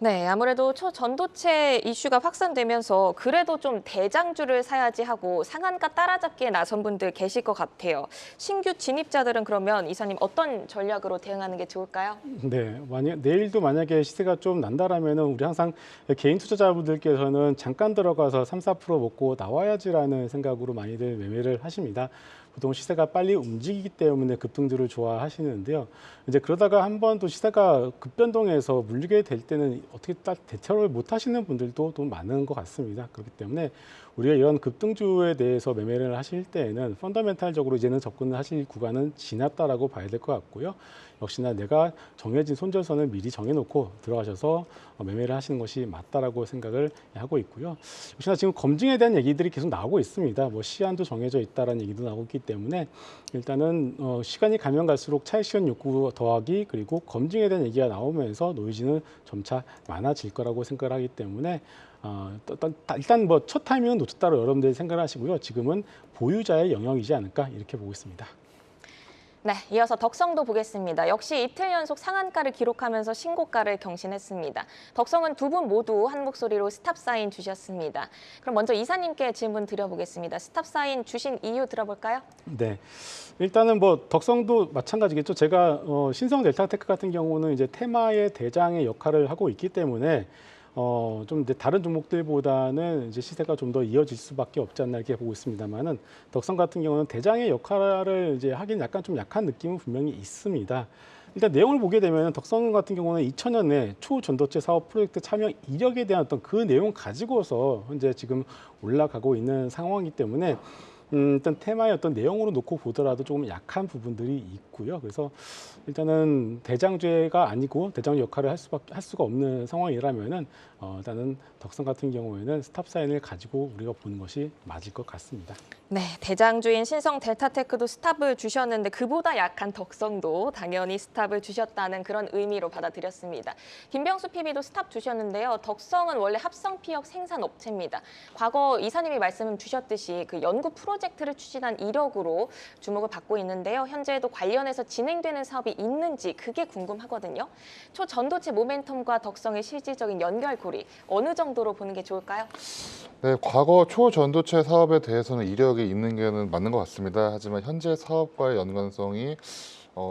네, 아무래도 초전도체 이슈가 확산되면서 그래도 좀 대장주를 사야지 하고 상한가 따라잡기에 나선 분들 계실 것 같아요. 신규 진입자들은 그러면 이사님 어떤 전략으로 대응하는 게 좋을까요? 네, 내일도 만약에 시세가 좀 난다라면은 우리 항상 개인 투자자분들께서는 잠깐 들어가서 3, 4% 먹고 나와야지라는 생각으로 많이들 매매를 하십니다. 보통 시세가 빨리 움직이기 때문에 급등주를 좋아하시는데요. 이제 그러다가 한 번 또 시세가 급변동해서 물리게 될 때는 어떻게 딱 대처를 못 하시는 분들도 또 많은 것 같습니다. 그렇기 때문에 우리가 이런 급등주에 대해서 매매를 하실 때에는 펀더멘탈적으로 이제는 접근을 하실 구간은 지났다라고 봐야 될 것 같고요. 역시나 내가 정해진 손절선을 미리 정해놓고 들어가셔서 매매를 하시는 것이 맞다라고 생각을 하고 있고요. 역시나 지금 검증에 대한 얘기들이 계속 나오고 있습니다. 뭐 시한도 정해져 있다라는 얘기도 나오고 있기 때문에 일단은 시간이 가면 갈수록 차익 실현 욕구 더하기 그리고 검증에 대한 얘기가 나오면서 노이즈는 점차 많아질 거라고 생각을 하기 때문에 일단 뭐 첫 타이밍은 놓쳤다고 여러분들이 생각을 하시고요. 지금은 보유자의 영역이지 않을까 이렇게 보고 있습니다. 네, 이어서 덕성도 보겠습니다. 역시 이틀 연속 상한가를 기록하면서 신고가를 경신했습니다. 덕성은 두 분 모두 한 목소리로 스탑 사인 주셨습니다. 그럼 먼저 이사님께 질문 드려보겠습니다. 스탑 사인 주신 이유 들어볼까요? 네, 일단은 뭐 덕성도 마찬가지겠죠. 제가 신성 델타테크 같은 경우는 이제 테마의 대장의 역할을 하고 있기 때문에 좀 이제 다른 종목들보다는 이제 시세가 좀 더 이어질 수밖에 없지 않나 이렇게 보고 있습니다만은 덕성 같은 경우는 대장의 역할을 이제 하긴 약간 좀 약한 느낌은 분명히 있습니다. 일단 내용을 보게 되면 덕성 같은 경우는 2000년에 초전도체 사업 프로젝트 참여 이력에 대한 어떤 그 내용 가지고서 현재 지금 올라가고 있는 상황이기 때문에 일단 테마의 어떤 내용으로 놓고 보더라도 조금 약한 부분들이 있고요. 그래서 일단은 대장주가 아니고 대장 역할을 할 수가 없는 상황이라면은 일단은 덕성 같은 경우에는 스탑 사인을 가지고 우리가 보는 것이 맞을 것 같습니다. 네, 대장주인 신성 델타테크도 스탑을 주셨는데 그보다 약한 덕성도 당연히 스탑을 주셨다는 그런 의미로 받아들였습니다. 김병수 PB도 스탑 주셨는데요. 덕성은 원래 합성 피혁 생산 업체입니다. 과거 이사님이 말씀 주셨듯이 그 연구 프로젝트를 추진한 이력으로 주목을 받고 있는데요. 현재도 관련해서 진행되는 사업이 있는지 그게 궁금하거든요. 초전도체 모멘텀과 덕성의 실질적인 연결고리 어느 정도로 보는 게 좋을까요? 네, 과거 초전도체 사업에 대해서는 이력이 있는 게 맞는 것 같습니다. 하지만 현재 사업과의 연관성이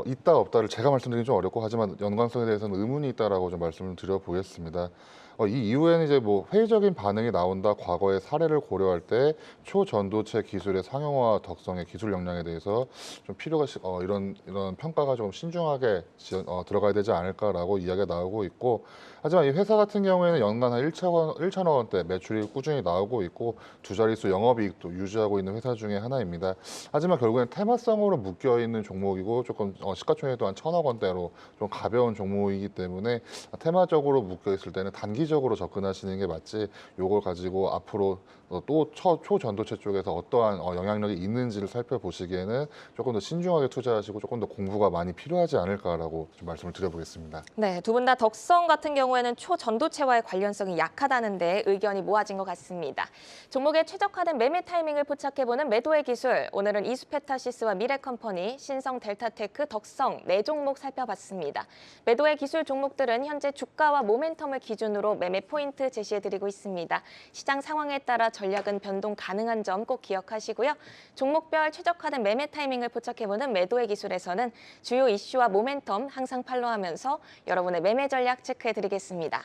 있다 없다를 제가 말씀드리기 좀 어렵고 하지만 연관성에 대해서는 의문이 있다라고 좀 말씀을 드려보겠습니다. 이 이후에는 이제 뭐 회의적인 반응이 나온다. 과거의 사례를 고려할 때 초전도체 기술의 상용화 덕성의 기술 역량에 대해서 좀 필요가 이런 평가가 좀 신중하게 들어가야 되지 않을까라고 이야기가 나오고 있고, 하지만 이 회사 같은 경우에는 연간 한 1천억 원대 매출이 꾸준히 나오고 있고 두 자릿수 영업이익도 유지하고 있는 회사 중에 하나입니다. 하지만 결국엔 테마성으로 묶여 있는 종목이고 조금 시가총액도 한 1,000억 원대로 좀 가벼운 종목이기 때문에 테마적으로 묶여 있을 때는 단기적으로 접근하시는 게 맞지, 요걸 가지고 앞으로 또 초전도체 쪽에서 어떠한 영향력이 있는지를 살펴보시기에는 조금 더 신중하게 투자하시고 조금 더 공부가 많이 필요하지 않을까라고 좀 말씀을 드려보겠습니다. 네, 두 분 다 덕성 같은 경우에는 초전도체와의 관련성이 약하다는데 의견이 모아진 것 같습니다. 종목에 최적화된 매매 타이밍을 포착해보는 매도의 기술. 오늘은 이수페타시스와 미래컴퍼니, 신성 델타테크, 덕성 네 종목 살펴봤습니다. 매도의 기술 종목들은 현재 주가와 모멘텀을 기준으로 매매 포인트 제시해드리고 있습니다. 시장 상황에 따라 전략은 변동 가능한 점 꼭 기억하시고요. 종목별 최적화된 매매 타이밍을 포착해보는 매도의 기술에서는 주요 이슈와 모멘텀 항상 팔로우하면서 여러분의 매매 전략 체크해드리겠습니다.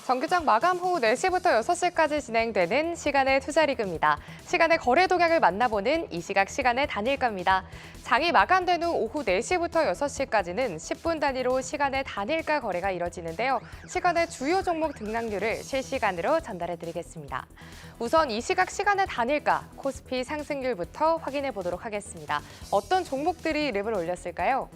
정규장 마감 후 4시부터 6시까지 진행되는 시간의 투자리그입니다. 시간의 거래 동향을 만나보는 이 시각 시간의 단일가입니다. 장이 마감된 후 오후 4시부터 6시까지는 10분 단위로 시간의 단일가 거래가 이뤄지는데요. 시간의 주요 종목 등락률을 실시간으로 전달해드리겠습니다. 우선 이 시각 시간의 단일가, 코스피 상승률부터 확인해 보도록 하겠습니다. 어떤 종목들이 이름을 올렸을까요?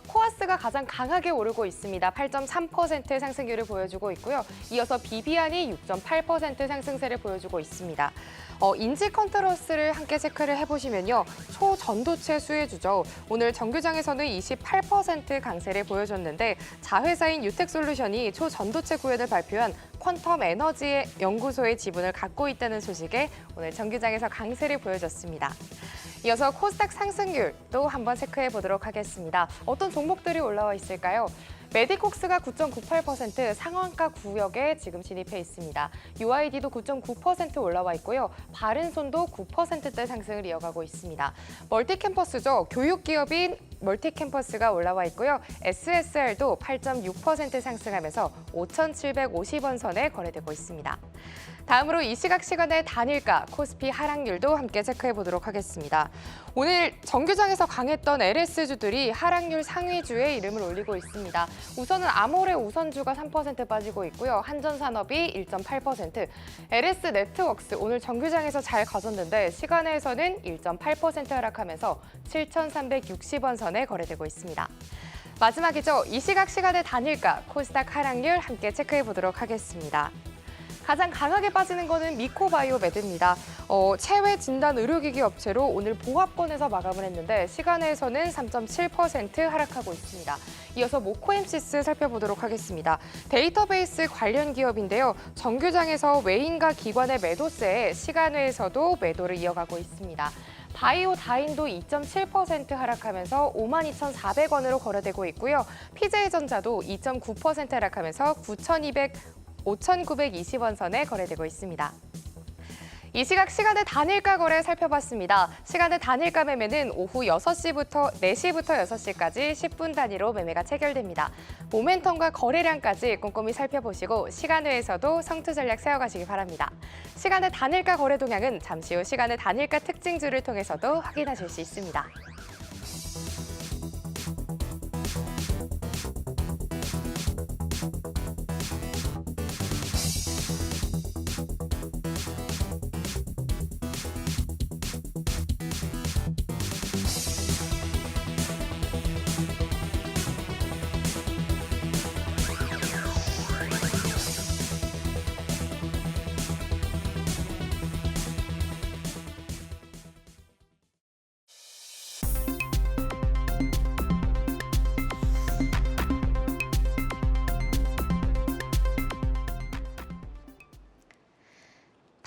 코아스가 가장 강하게 오르고 있습니다. 8.3% 상승률을 보여주고 있고요. 이어서 비비안이 6.8% 상승세를 보여주고 있습니다. 인지컨트롤스를 함께 체크를 해보시면요. 초전도체 수혜주죠. 오늘 정규장에서는 28% 강세를 보여줬는데 자회사인 유텍솔루션이 초전도체 구현을 발표한 퀀텀 에너지 연구소의 지분을 갖고 있다는 소식에 오늘 정규장에서 강세를 보여줬습니다. 이어서 코스닥 상승률 또 한번 체크해 보도록 하겠습니다. 어떤 종목들이 올라와 있을까요? 메디콕스가 9.98% 상한가 구역에 지금 진입해 있습니다. UID도 9.9% 올라와 있고요. 바른손도 9%대 상승을 이어가고 있습니다. 멀티캠퍼스죠. 교육기업인 멀티캠퍼스가 올라와 있고요. SSR도 8.6% 상승하면서 5,750원 선에 거래되고 있습니다. 다음으로 이 시각 시간의 단일가, 코스피 하락률도 함께 체크해 보도록 하겠습니다. 오늘 정규장에서 강했던 LS주들이 하락률 상위주에 이름을 올리고 있습니다. 우선은 아모레 우선주가 3% 빠지고 있고요. 한전산업이 1.8%, LS네트웍스 오늘 정규장에서 잘 가졌는데 시간에서는 1.8% 하락하면서 7,360원 선에 거래되고 있습니다. 마지막이죠. 이 시각 시간의 단일가, 코스닥 하락률 함께 체크해 보도록 하겠습니다. 가장 강하게 빠지는 거는 미코바이오메드입니다. 체외 진단 의료기기 업체로 오늘 보합권에서 마감을 했는데 시간에서는 3.7% 하락하고 있습니다. 이어서 모코엠시스 살펴보도록 하겠습니다. 데이터베이스 관련 기업인데요. 정규장에서 외인과 기관의 매도세에 시간외에서도 매도를 이어가고 있습니다. 바이오다인도 2.7% 하락하면서 52,400원으로 거래되고 있고요. PJ전자도 2.9% 하락하면서 5,920원 선에 거래되고 있습니다. 이 시각 시간의 단일가 거래 살펴봤습니다. 시간의 단일가 매매는 오후 4시부터 6시까지 10분 단위로 매매가 체결됩니다. 모멘텀과 거래량까지 꼼꼼히 살펴보시고 시간 외에서도 성투 전략 세워가시기 바랍니다. 시간의 단일가 거래 동향은 잠시 후 시간의 단일가 특징주를 통해서도 확인하실 수 있습니다.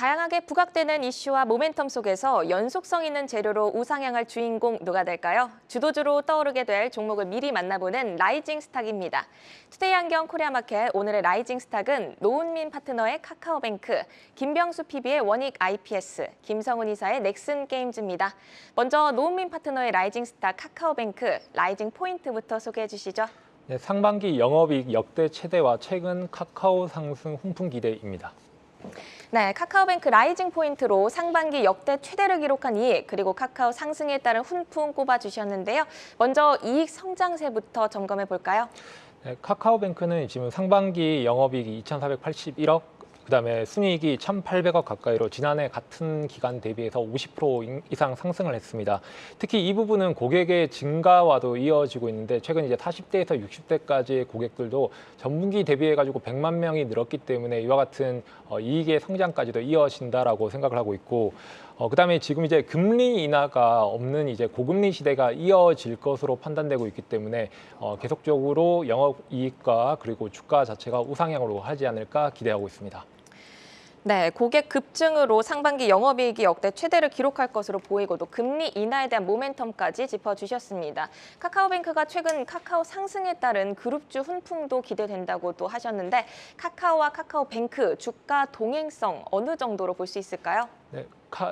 다양하게 부각되는 이슈와 모멘텀 속에서 연속성 있는 재료로 우상향할 주인공 누가 될까요? 주도주로 떠오르게 될 종목을 미리 만나보는 라이징 스탁입니다. 투데이 안경 코리아마켓 오늘의 라이징 스탁은 노은민 파트너의 카카오뱅크, 김병수 PB의 원익 IPS, 김성훈 이사의 넥슨 게임즈입니다. 먼저 노은민 파트너의 라이징 스탁 카카오뱅크 라이징 포인트부터 소개해 주시죠. 네, 상반기 영업이익 역대 최대와 최근 카카오 상승 훈풍 기대입니다. 네, 카카오뱅크 라이징 포인트로 상반기 역대 최대를 기록한 이익, 그리고 카카오 상승에 따른 훈풍 꼽아주셨는데요. 먼저 이익 성장세부터 점검해 볼까요? 네, 카카오뱅크는 지금 상반기 영업이익이 2,481억, 그다음에 순이익이 1,800억 가까이로 지난해 같은 기간 대비해서 50% 이상 상승을 했습니다. 특히 이 부분은 고객의 증가와도 이어지고 있는데 최근 이제 40대에서 60대까지의 고객들도 전분기 대비해 가지고 100만 명이 늘었기 때문에 이와 같은 이익의 성장까지도 이어진다라고 생각을 하고 있고, 그다음에 지금 이제 금리 인하가 없는 이제 고금리 시대가 이어질 것으로 판단되고 있기 때문에 계속적으로 영업이익과 그리고 주가 자체가 우상향으로 하지 않을까 기대하고 있습니다. 네, 고객 급증으로 상반기 영업이익이 역대 최대를 기록할 것으로 보이고 또 금리 인하에 대한 모멘텀까지 짚어주셨습니다. 카카오뱅크가 최근 카카오 상승에 따른 그룹주 훈풍도 기대된다고 또 하셨는데 카카오와 카카오뱅크 주가 동행성 어느 정도로 볼 수 있을까요? 네,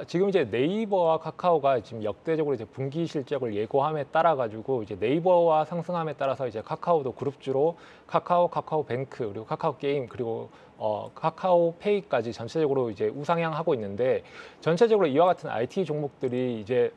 지금 이제 네이버와 카카오가 지금 역대적으로 이제 분기 실적을 예고함에 따라 가지고 이제 네이버와 상승함에 따라서 이제 카카오도 그룹주로 카카오뱅크 그리고 카카오 게임 그리고 카카오페이까지 전체적으로 이제 우상향하고 있는데, 전체적으로 이와 같은 IT 종목들이 이제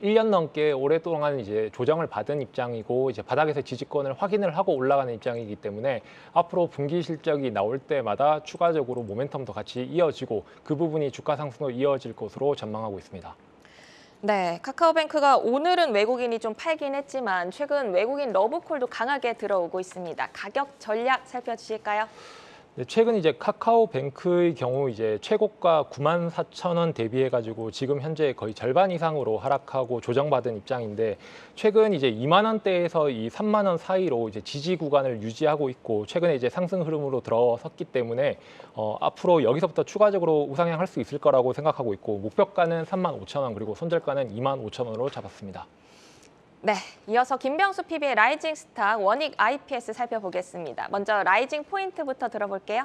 1년 넘게 오랫동안 이제 조정을 받은 입장이고 이제 바닥에서 지지권을 확인을 하고 올라가는 입장이기 때문에 앞으로 분기 실적이 나올 때마다 추가적으로 모멘텀도 같이 이어지고 그 부분이 주가 상승으로 이어질 것으로 전망하고 있습니다. 네, 카카오뱅크가 오늘은 외국인이 좀 팔긴 했지만 최근 외국인 러브콜도 강하게 들어오고 있습니다. 가격 전략 살펴주실까요? 네, 최근 이제 카카오뱅크의 경우 이제 최고가 94,000원 대비해 가지고 지금 현재 거의 절반 이상으로 하락하고 조정받은 입장인데, 최근 이제 2만 원대에서 이 3만 원 사이로 이제 지지 구간을 유지하고 있고 최근에 이제 상승 흐름으로 들어섰기 때문에 앞으로 여기서부터 추가적으로 우상향할 수 있을 거라고 생각하고 있고, 목표가는 35,000원 그리고 손절가는 25,000원으로 잡았습니다. 네, 이어서 김병수 PB의 라이징 스탁 원익 IPS 살펴보겠습니다. 먼저 라이징 포인트부터 들어볼게요.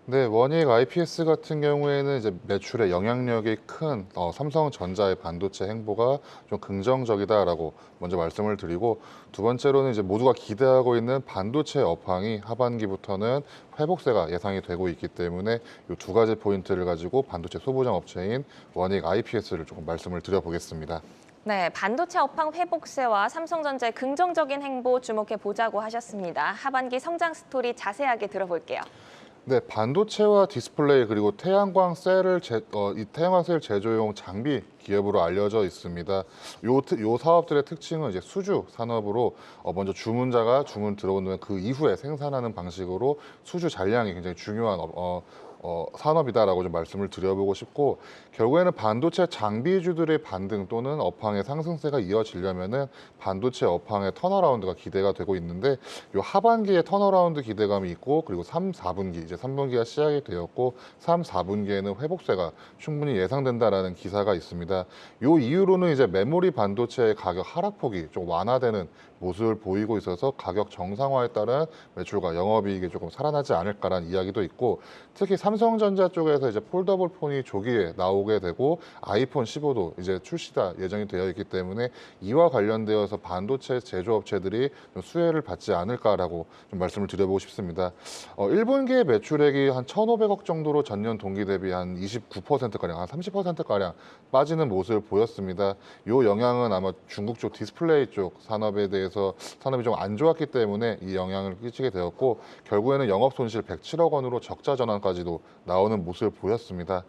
네, 원익 IPS 같은 경우에는 이제 매출에 영향력이 큰 삼성전자의 반도체 행보가 좀 긍정적이다라고 먼저 말씀을 드리고, 두 번째로는 이제 모두가 기대하고 있는 반도체 업황이 하반기부터는 회복세가 예상이 되고 있기 때문에 이 두 가지 포인트를 가지고 반도체 소부장 업체인 원익 IPS를 조금 말씀을 드려보겠습니다. 네, 반도체 업황 회복세와 삼성전자의 긍정적인 행보 주목해 보자고 하셨습니다. 하반기 성장 스토리 자세하게 들어볼게요. 네, 반도체와 디스플레이 그리고 태양광 셀을 이 태양광 셀 제조용 장비 기업으로 알려져 있습니다. 요 사업들의 특징은 이제 수주 산업으로 먼저 주문자가 주문 들어오는 그 이후에 생산하는 방식으로 수주 잔량이 굉장히 중요한 산업이다라고 좀 말씀을 드려보고 싶고, 결국에는 반도체 장비주들의 반등 또는 업황의 상승세가 이어지려면은 반도체 업황의 턴어라운드가 기대가 되고 있는데, 요 하반기에 턴어라운드 기대감이 있고, 그리고 3, 4분기 이제 3분기가 시작이 되었고 3, 4분기에는 회복세가 충분히 예상된다라는 기사가 있습니다. 요 이후로는 이제 메모리 반도체의 가격 하락폭이 좀 완화되는 모습을 보이고 있어서 가격 정상화에 따른 매출과 영업이익이 조금 살아나지 않을까라는 이야기도 있고, 특히 삼성전자 쪽에서 이제 폴더블 폰이 조기에 나오게 되고 아이폰 15도 이제 출시가 예정이 되어 있기 때문에 이와 관련되어서 반도체 제조업체들이 좀 수혜를 받지 않을까라고 좀 말씀을 드려보고 싶습니다. 1분기의 매출액이 한 1,500억 정도로 전년 동기 대비 한 29%가량, 한 30%가량 빠지는 모습을 보였습니다. 이 영향은 아마 중국 쪽 디스플레이 쪽 산업에 대해서 산업이 좀 안 좋았기 때문에 이 영향을 끼치게 되었고, 결국에는 영업 손실 107억 원으로 적자 전환까지도 나오는 모습을 보였습니다.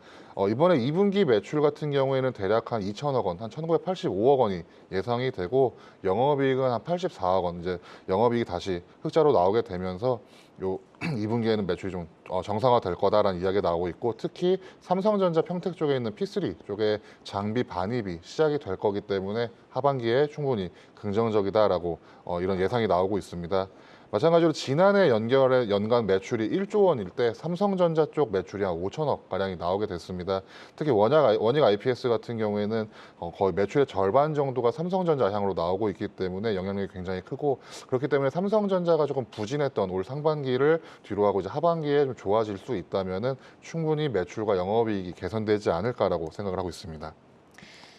이번에 2분기 매출 같은 경우에는 대략 한 2천억 원, 한 1,985억 원이 예상이 되고, 영업이익은 한 84억 원, 이제 영업이익이 다시 흑자로 나오게 되면서 요 2분기에는 매출이 좀 정상화될 거다라는 이야기가 나오고 있고, 특히 삼성전자 평택 쪽에 있는 P3 쪽에 장비 반입이 시작이 될 거기 때문에 하반기에 충분히 긍정적이다라고 이런 예상이 나오고 있습니다. 마찬가지로 지난해 연간 매출이 1조 원일 때 삼성전자 쪽 매출이 한 5천억 가량이 나오게 됐습니다. 특히 원익 IPS 같은 경우에는 거의 매출의 절반 정도가 삼성전자 향으로 나오고 있기 때문에 영향력이 굉장히 크고, 그렇기 때문에 삼성전자가 조금 부진했던 올 상반기를 뒤로 하고 이제 하반기에 좀 좋아질 수 있다면은 충분히 매출과 영업이익이 개선되지 않을까라고 생각을 하고 있습니다.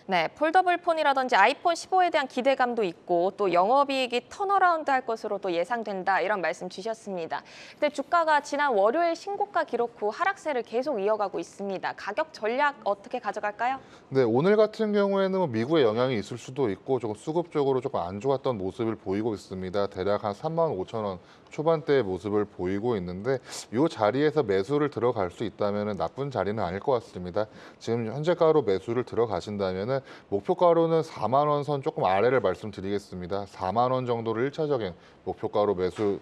네, 폴더블 폰이라든지 아이폰 15에 대한 기대감도 있고 또 영업이익이 턴어라운드 할 것으로 또 예상된다 이런 말씀 주셨습니다. 근데 주가가 지난 월요일 신고가 기록 후 하락세를 계속 이어가고 있습니다. 가격 전략 어떻게 가져갈까요? 네, 오늘 같은 경우에는 뭐 미국의 영향이 있을 수도 있고 조금 수급적으로 조금 안 좋았던 모습을 보이고 있습니다. 대략 한 35,000원 초반대의 모습을 보이고 있는데 이 자리에서 매수를 들어갈 수 있다면 나쁜 자리는 아닐 것 같습니다. 지금 현재가로 매수를 들어가신다면 목표가로는 4만 원 선 조금 아래를 말씀드리겠습니다. 4만 원 정도를 1차적인 목표가로 매수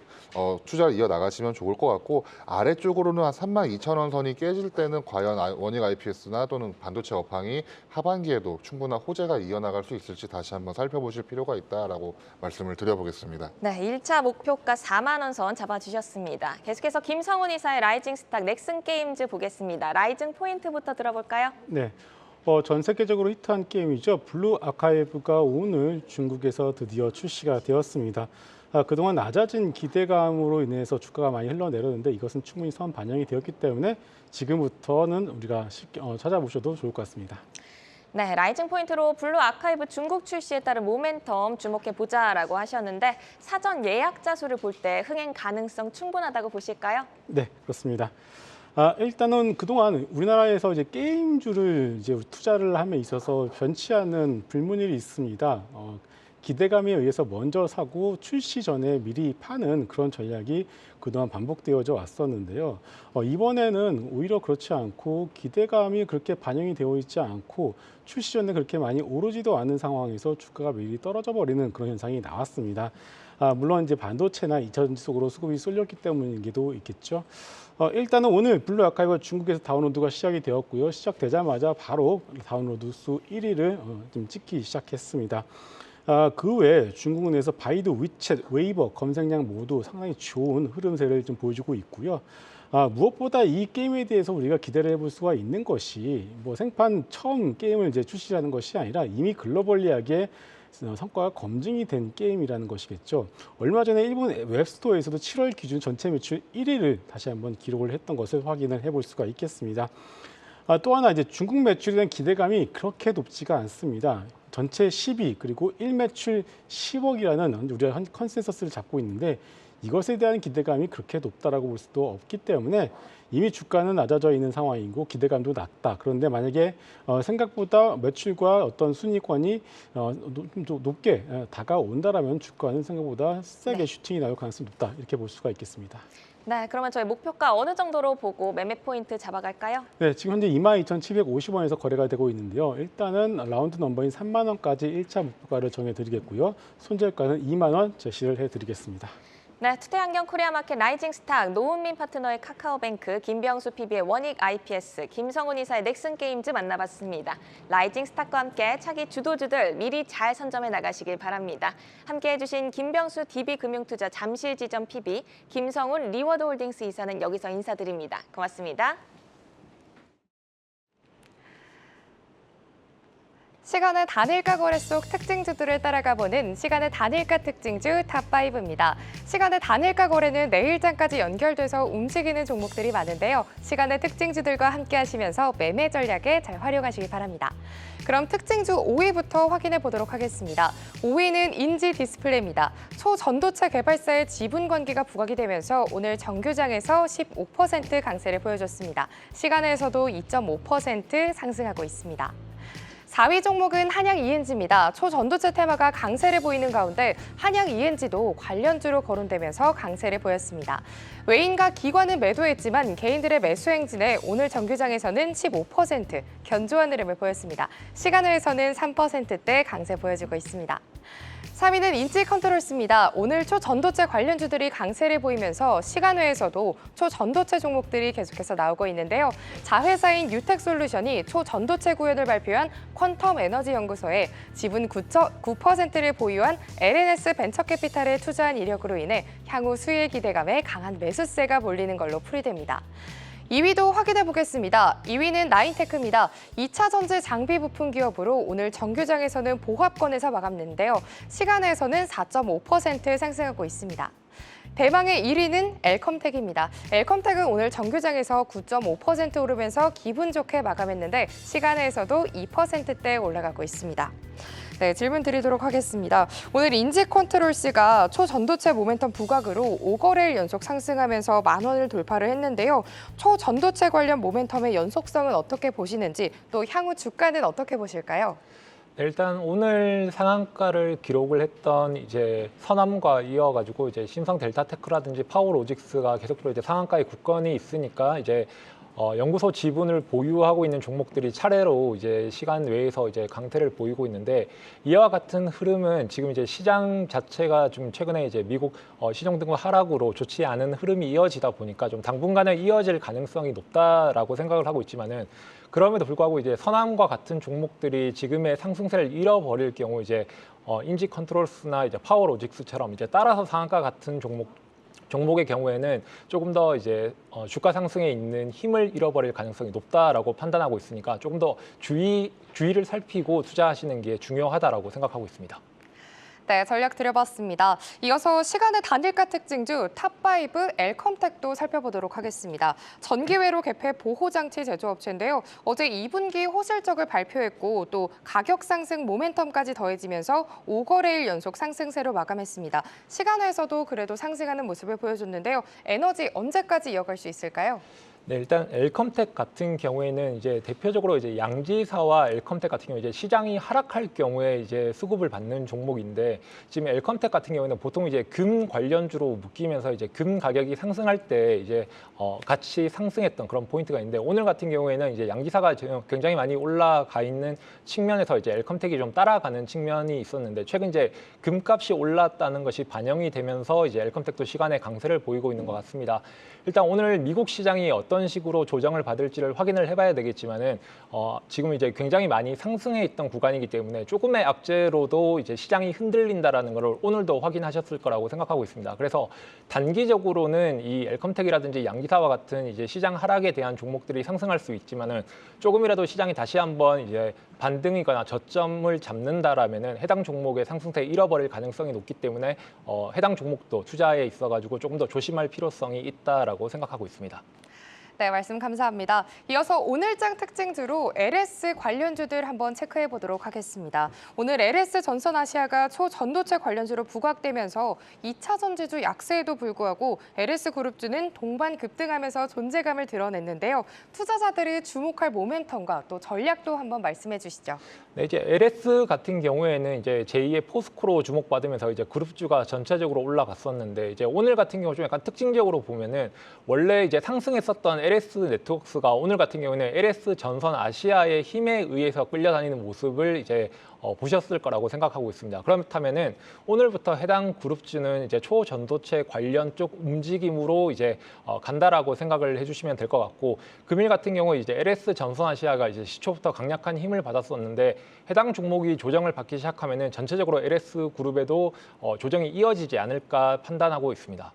투자를 이어나가시면 좋을 것 같고, 아래쪽으로는 한 3만 2천 원 선이 깨질 때는 과연 원익 IPS나 또는 반도체 업황이 하반기에도 충분한 호재가 이어나갈 수 있을지 다시 한번 살펴보실 필요가 있다라고 말씀을 드려보겠습니다. 네, 1차 목표가 4만 원 선 잡아주셨습니다. 계속해서 김성훈 이사의 라이징 스탁 넥슨 게임즈 보겠습니다. 라이징 포인트부터 들어볼까요? 네. 전 세계적으로 히트한 게임이죠. 블루 아카이브가 오늘 중국에서 드디어 출시가 되었습니다. 그동안 낮아진 기대감으로 인해서 주가가 많이 흘러내렸는데 이것은 충분히 선 반영이 되었기 때문에 지금부터는 우리가 쉽게 찾아보셔도 좋을 것 같습니다. 네, 라이징 포인트로 블루 아카이브 중국 출시에 따른 모멘텀 주목해보자라고 하셨는데 사전 예약자 수를 볼 때 흥행 가능성 충분하다고 보실까요? 네, 그렇습니다. 일단은 그동안 우리나라에서 이제 게임주를 이제 투자를 함에 있어서 변치 않는 불문율이 있습니다. 기대감에 의해서 먼저 사고 출시 전에 미리 파는 그런 전략이 그동안 반복되어져 왔었는데요. 이번에는 오히려 그렇지 않고 기대감이 그렇게 반영이 되어 있지 않고 출시 전에 그렇게 많이 오르지도 않은 상황에서 주가가 미리 떨어져 버리는 그런 현상이 나왔습니다. 물론 이제 반도체나 2차전지 속으로 수급이 쏠렸기 때문이기도 있겠죠. 일단은 오늘 블루 아카이브 중국에서 다운로드가 시작이 되었고요. 시작되자마자 바로 다운로드 수 1위를 좀 찍기 시작했습니다. 그 외에 중국 내에서 바이드, 위챗, 웨이버 검색량 모두 상당히 좋은 흐름세를 좀 보여주고 있고요. 무엇보다 이 게임에 대해서 우리가 기대를 해볼 수가 있는 것이 뭐 생판 처음 게임을 이제 출시하는 것이 아니라 이미 글로벌리하게 성과가 검증이 된 게임이라는 것이겠죠. 얼마 전에 일본 웹스토어에서도 7월 기준 전체 매출 1위를 다시 한번 기록을 했던 것을 확인을 해볼 수가 있겠습니다. 또 하나 이제 중국 매출에 대한 기대감이 그렇게 높지가 않습니다. 전체 10위 그리고 1매출 10억이라는 우리가 컨센서스를 잡고 있는데 이것에 대한 기대감이 그렇게 높다라고 볼 수도 없기 때문에 이미 주가는 낮아져 있는 상황이고 기대감도 낮다. 그런데 만약에 생각보다 매출과 어떤 순위권이 좀 높게 다가온다라면 주가는 생각보다 세게 슈팅이 나올 가능성이 높다. 이렇게 볼 수가 있겠습니다. 네, 그러면 저희 목표가 어느 정도로 보고 매매 포인트 잡아갈까요? 네, 지금 현재 22,750원에서 거래가 되고 있는데요. 일단은 라운드 넘버인 3만 원까지 1차 목표가를 정해드리겠고요. 손절가는 2만 원 제시를 해드리겠습니다. 네, 투데이안경 코리아마켓 라이징 스탁, 노은민 파트너의 카카오뱅크, 김병수 PB의 원익 IPS, 김성훈 이사의 넥슨 게임즈 만나봤습니다. 라이징 스탁과 함께 차기 주도주들 미리 잘 선점해 나가시길 바랍니다. 함께해 주신 김병수 DB금융투자 잠실지점 PB, 김성훈 리워드홀딩스 이사는 여기서 인사드립니다. 고맙습니다. 시간의 단일가 거래 속 특징주들을 따라가보는 시간의 단일가 특징주 탑5입니다. 시간의 단일가 거래는 내일장까지 연결돼서 움직이는 종목들이 많은데요. 시간의 특징주들과 함께 하시면서 매매 전략에 잘 활용하시기 바랍니다. 그럼 특징주 5위부터 확인해 보도록 하겠습니다. 5위는 인지 디스플레이입니다. 초전도체 개발사의 지분 관계가 부각이 되면서 오늘 정규장에서 15% 강세를 보여줬습니다. 시간에서도 2.5% 상승하고 있습니다. 4위 종목은 한양 ENG입니다. 초전도체 테마가 강세를 보이는 가운데 한양 ENG도 관련주로 거론되면서 강세를 보였습니다. 외인과 기관은 매도했지만 개인들의 매수 행진에 오늘 정규장에서는 15% 견조한 흐름을 보였습니다. 시간외에서는 3%대 강세 보여주고 있습니다. 3위는 인지컨트롤스입니다. 오늘 초전도체 관련주들이 강세를 보이면서 시간외에서도 초전도체 종목들이 계속해서 나오고 있는데요. 자회사인 유텍솔루션이 초전도체 구현을 발표한 퀀텀 에너지 연구소에 지분 9%를 보유한 LNS 벤처캐피탈에 투자한 이력으로 인해 향후 수익 기대감에 강한 매수세가 몰리는 걸로 풀이됩니다. 2위도 확인해 보겠습니다. 2위는 나인테크입니다. 2차 전지 장비 부품 기업으로 오늘 정규장에서는 보합권에서 마감됐는데요. 시간에서는 4.5% 상승하고 있습니다. 대망의 1위는 엘컴텍입니다. 엘컴텍은 오늘 정규장에서 9.5% 오르면서 기분 좋게 마감했는데 시간에서도 2%대 올라가고 있습니다. 네, 질문 드리도록 하겠습니다. 오늘 인지컨트롤스가 초전도체 모멘텀 부각으로 5거래일 연속 상승하면서 10,000원을 돌파를 했는데요. 초전도체 관련 모멘텀의 연속성은 어떻게 보시는지 또 향후 주가는 어떻게 보실까요? 네, 일단 오늘 상한가를 기록을 했던 이제 선암과 이어가지고 이제 신성 델타테크라든지 파워로직스가 계속적으로 이제 상한가의 굳건히 있으니까 이제 연구소 지분을 보유하고 있는 종목들이 차례로 이제 시간 외에서 이제 강세를 보이고 있는데 이와 같은 흐름은 지금 이제 시장 자체가 좀 최근에 이제 미국 시정 등급 하락으로 좋지 않은 흐름이 이어지다 보니까 좀 당분간은 이어질 가능성이 높다라고 생각을 하고 있지만은 그럼에도 불구하고 이제 선암과 같은 종목들이 지금의 상승세를 잃어버릴 경우 이제 인지 컨트롤스나 이제 파워로직스처럼 이제 따라서 상한가 같은 종목의 경우에는 조금 더 이제 주가 상승에 있는 힘을 잃어버릴 가능성이 높다라고 판단하고 있으니까 조금 더 주의를 살피고 투자하시는 게 중요하다라고 생각하고 있습니다. 네, 전략 드려봤습니다. 이어서 시간의 단일가 특징주 탑5 엘컴텍도 살펴보도록 하겠습니다. 전기회로 개폐 보호장치 제조업체인데요. 어제 2분기 호실적을 발표했고 또 가격 상승 모멘텀까지 더해지면서 5거래일 연속 상승세로 마감했습니다. 시간에서도 그래도 상승하는 모습을 보여줬는데요. 에너지 언제까지 이어갈 수 있을까요? 네, 일단 엘컴텍 같은 경우에는 이제 대표적으로 이제 양지사와 엘컴텍 같은 경우 이제 시장이 하락할 경우에 이제 수급을 받는 종목인데 지금 엘컴텍 같은 경우에는 보통 이제 금 관련주로 묶이면서 이제 금 가격이 상승할 때 이제 같이 상승했던 그런 포인트가 있는데 오늘 같은 경우에는 이제 양지사가 굉장히 많이 올라가 있는 측면에서 이제 엘컴텍이 좀 따라가는 측면이 있었는데 최근 이제 금값이 올랐다는 것이 반영이 되면서 이제 엘컴텍도 시간의 강세를 보이고 있는 것 같습니다. 일단 오늘 미국 시장이 어떤 식으로 조정을 받을지를 확인을 해봐야 되겠지만은 지금 이제 굉장히 많이 상승해 있던 구간이기 때문에 조금의 악재로도 이제 시장이 흔들린다라는 것을 오늘도 확인하셨을 거라고 생각하고 있습니다. 그래서 단기적으로는 이 엘컴텍이라든지 양기사와 같은 이제 시장 하락에 대한 종목들이 상승할 수 있지만은 조금이라도 시장이 다시 한번 이제 반등이거나 저점을 잡는다라면은 해당 종목의 상승세 잃어버릴 가능성이 높기 때문에 해당 종목도 투자에 있어가지고 조금 더 조심할 필요성이 있다라고 생각하고 있습니다. 네, 말씀 감사합니다. 이어서 오늘장 특징주로 LS 관련주들 한번 체크해 보도록 하겠습니다. 오늘 LS 전선아시아가 초전도체 관련주로 부각되면서 2차 전지주 약세에도 불구하고 LS 그룹주는 동반 급등하면서 존재감을 드러냈는데요. 투자자들이 주목할 모멘텀과 또 전략도 한번 말씀해 주시죠. 네, 이제 LS 같은 경우에는 이제 제2의 포스코로 주목받으면서 이제 그룹주가 전체적으로 올라갔었는데 이제 오늘 같은 경우 좀 약간 특징적으로 보면은 원래 이제 상승했었던 LS 네트워크스가 오늘 같은 경우에는 LS 전선 아시아의 힘에 의해서 끌려다니는 모습을 이제 보셨을 거라고 생각하고 있습니다. 그렇다면은 오늘부터 해당 그룹주는 이제 초전도체 관련 쪽 움직임으로 이제 간다라고 생각을 해주시면 될 것 같고 금일 같은 경우 이제 LS 전선 아시아가 이제 시초부터 강력한 힘을 받았었는데 해당 종목이 조정을 받기 시작하면은 전체적으로 LS 그룹에도 조정이 이어지지 않을까 판단하고 있습니다.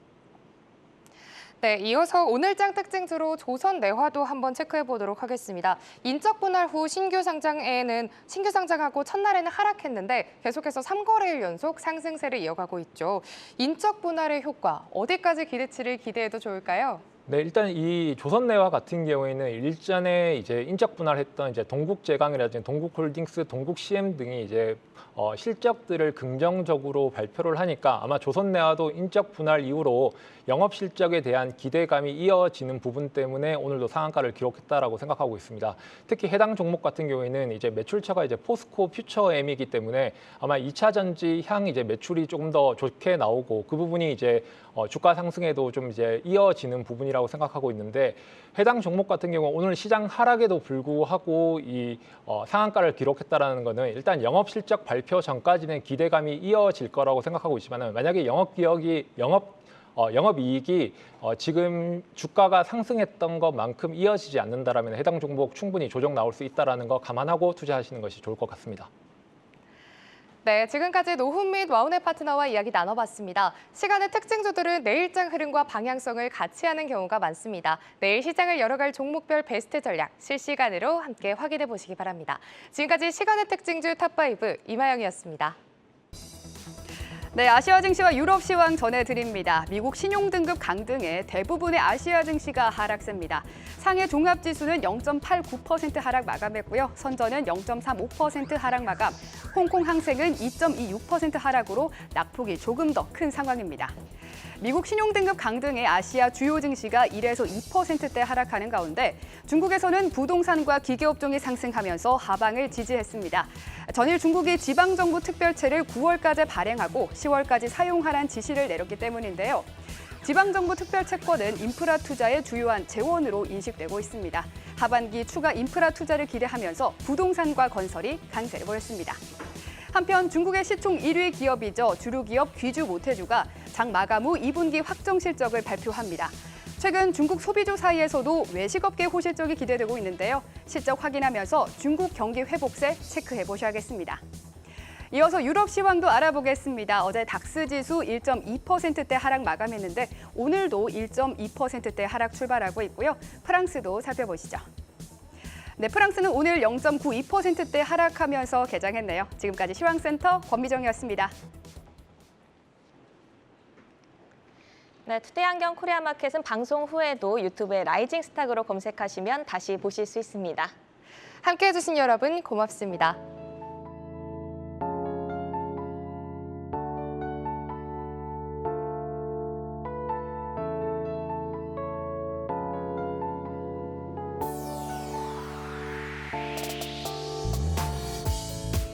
네, 이어서 오늘장 특징주로 조선내화도 한번 체크해 보도록 하겠습니다. 인적 분할 후 신규 상장하고 첫날에는 하락했는데 계속해서 3거래일 연속 상승세를 이어가고 있죠. 인적 분할의 효과 어디까지 기대치를 기대해도 좋을까요? 네, 일단 이 조선내화 같은 경우에는 일전에 이제 인적 분할했던 이제 동국제강이라든지 동국홀딩스, 동국CM 등이 이제 실적들을 긍정적으로 발표를 하니까 아마 조선내화도 인적 분할 이후로 영업 실적에 대한 기대감이 이어지는 부분 때문에 오늘도 상한가를 기록했다라고 생각하고 있습니다. 특히 해당 종목 같은 경우에는 이제 매출처가 이제 포스코 퓨처엠이기 때문에 아마 2차 전지 향 이제 매출이 조금 더 좋게 나오고 그 부분이 이제 주가 상승에도 좀 이제 이어지는 부분이라. 부분이라고 생각하고 있는데 해당 종목 같은 경우 오늘 시장 하락에도 불구하고 이 상한가를 기록했다라는 것은 일단 영업 실적 발표 전까지는 기대감이 이어질 거라고 생각하고 있지만 만약에 영업이익이 지금 주가가 상승했던 것만큼 이어지지 않는다라면 해당 종목 충분히 조정 나올 수 있다라는 거 감안하고 투자하시는 것이 좋을 것 같습니다. 네, 지금까지 노훈 및 와운의 파트너와 이야기 나눠봤습니다. 시간의 특징주들은 내일장 흐름과 방향성을 같이 하는 경우가 많습니다. 내일 시장을 열어갈 종목별 베스트 전략 실시간으로 함께 확인해 보시기 바랍니다. 지금까지 시간의 특징주 탑5 이마영이었습니다. 네, 아시아 증시와 유럽 시황 전해드립니다. 미국 신용 등급 강등에 대부분의 아시아 증시가 하락세입니다. 상해 종합 지수는 0.89% 하락 마감했고요. 선전은 0.35% 하락 마감. 홍콩 항생은 2.26% 하락으로 낙폭이 조금 더 큰 상황입니다. 미국 신용 등급 강등에 아시아 주요 증시가 1에서 2%대 하락하는 가운데 중국에서는 부동산과 기계업종이 상승하면서 하방을 지지했습니다. 전일 중국이 지방정부 특별채를 9월까지 발행하고 10월까지 사용하라는 지시를 내렸기 때문인데요. 지방정부 특별채권은 인프라 투자의 주요한 재원으로 인식되고 있습니다. 하반기 추가 인프라 투자를 기대하면서 부동산과 건설이 강세를 보였습니다. 한편 중국의 시총 1위 기업이죠. 주류기업 귀주 모태주가 장 마감 후 2분기 확정 실적을 발표합니다. 최근 중국 소비주 사이에서도 외식업계 호실적이 기대되고 있는데요. 실적 확인하면서 중국 경기 회복세 체크해 보셔야겠습니다. 이어서 유럽 시황도 알아보겠습니다. 어제 닥스 지수 1.2%대 하락 마감했는데 오늘도 1.2%대 하락 출발하고 있고요. 프랑스도 살펴보시죠. 네, 프랑스는 오늘 0.92%대 하락하면서 개장했네요. 지금까지 시황센터 권미정이었습니다. 네, 투데이안경 코리아마켓은 방송 후에도 유튜브에 라이징 스탁으로 검색하시면 다시 보실 수 있습니다. 함께해 주신 여러분 고맙습니다.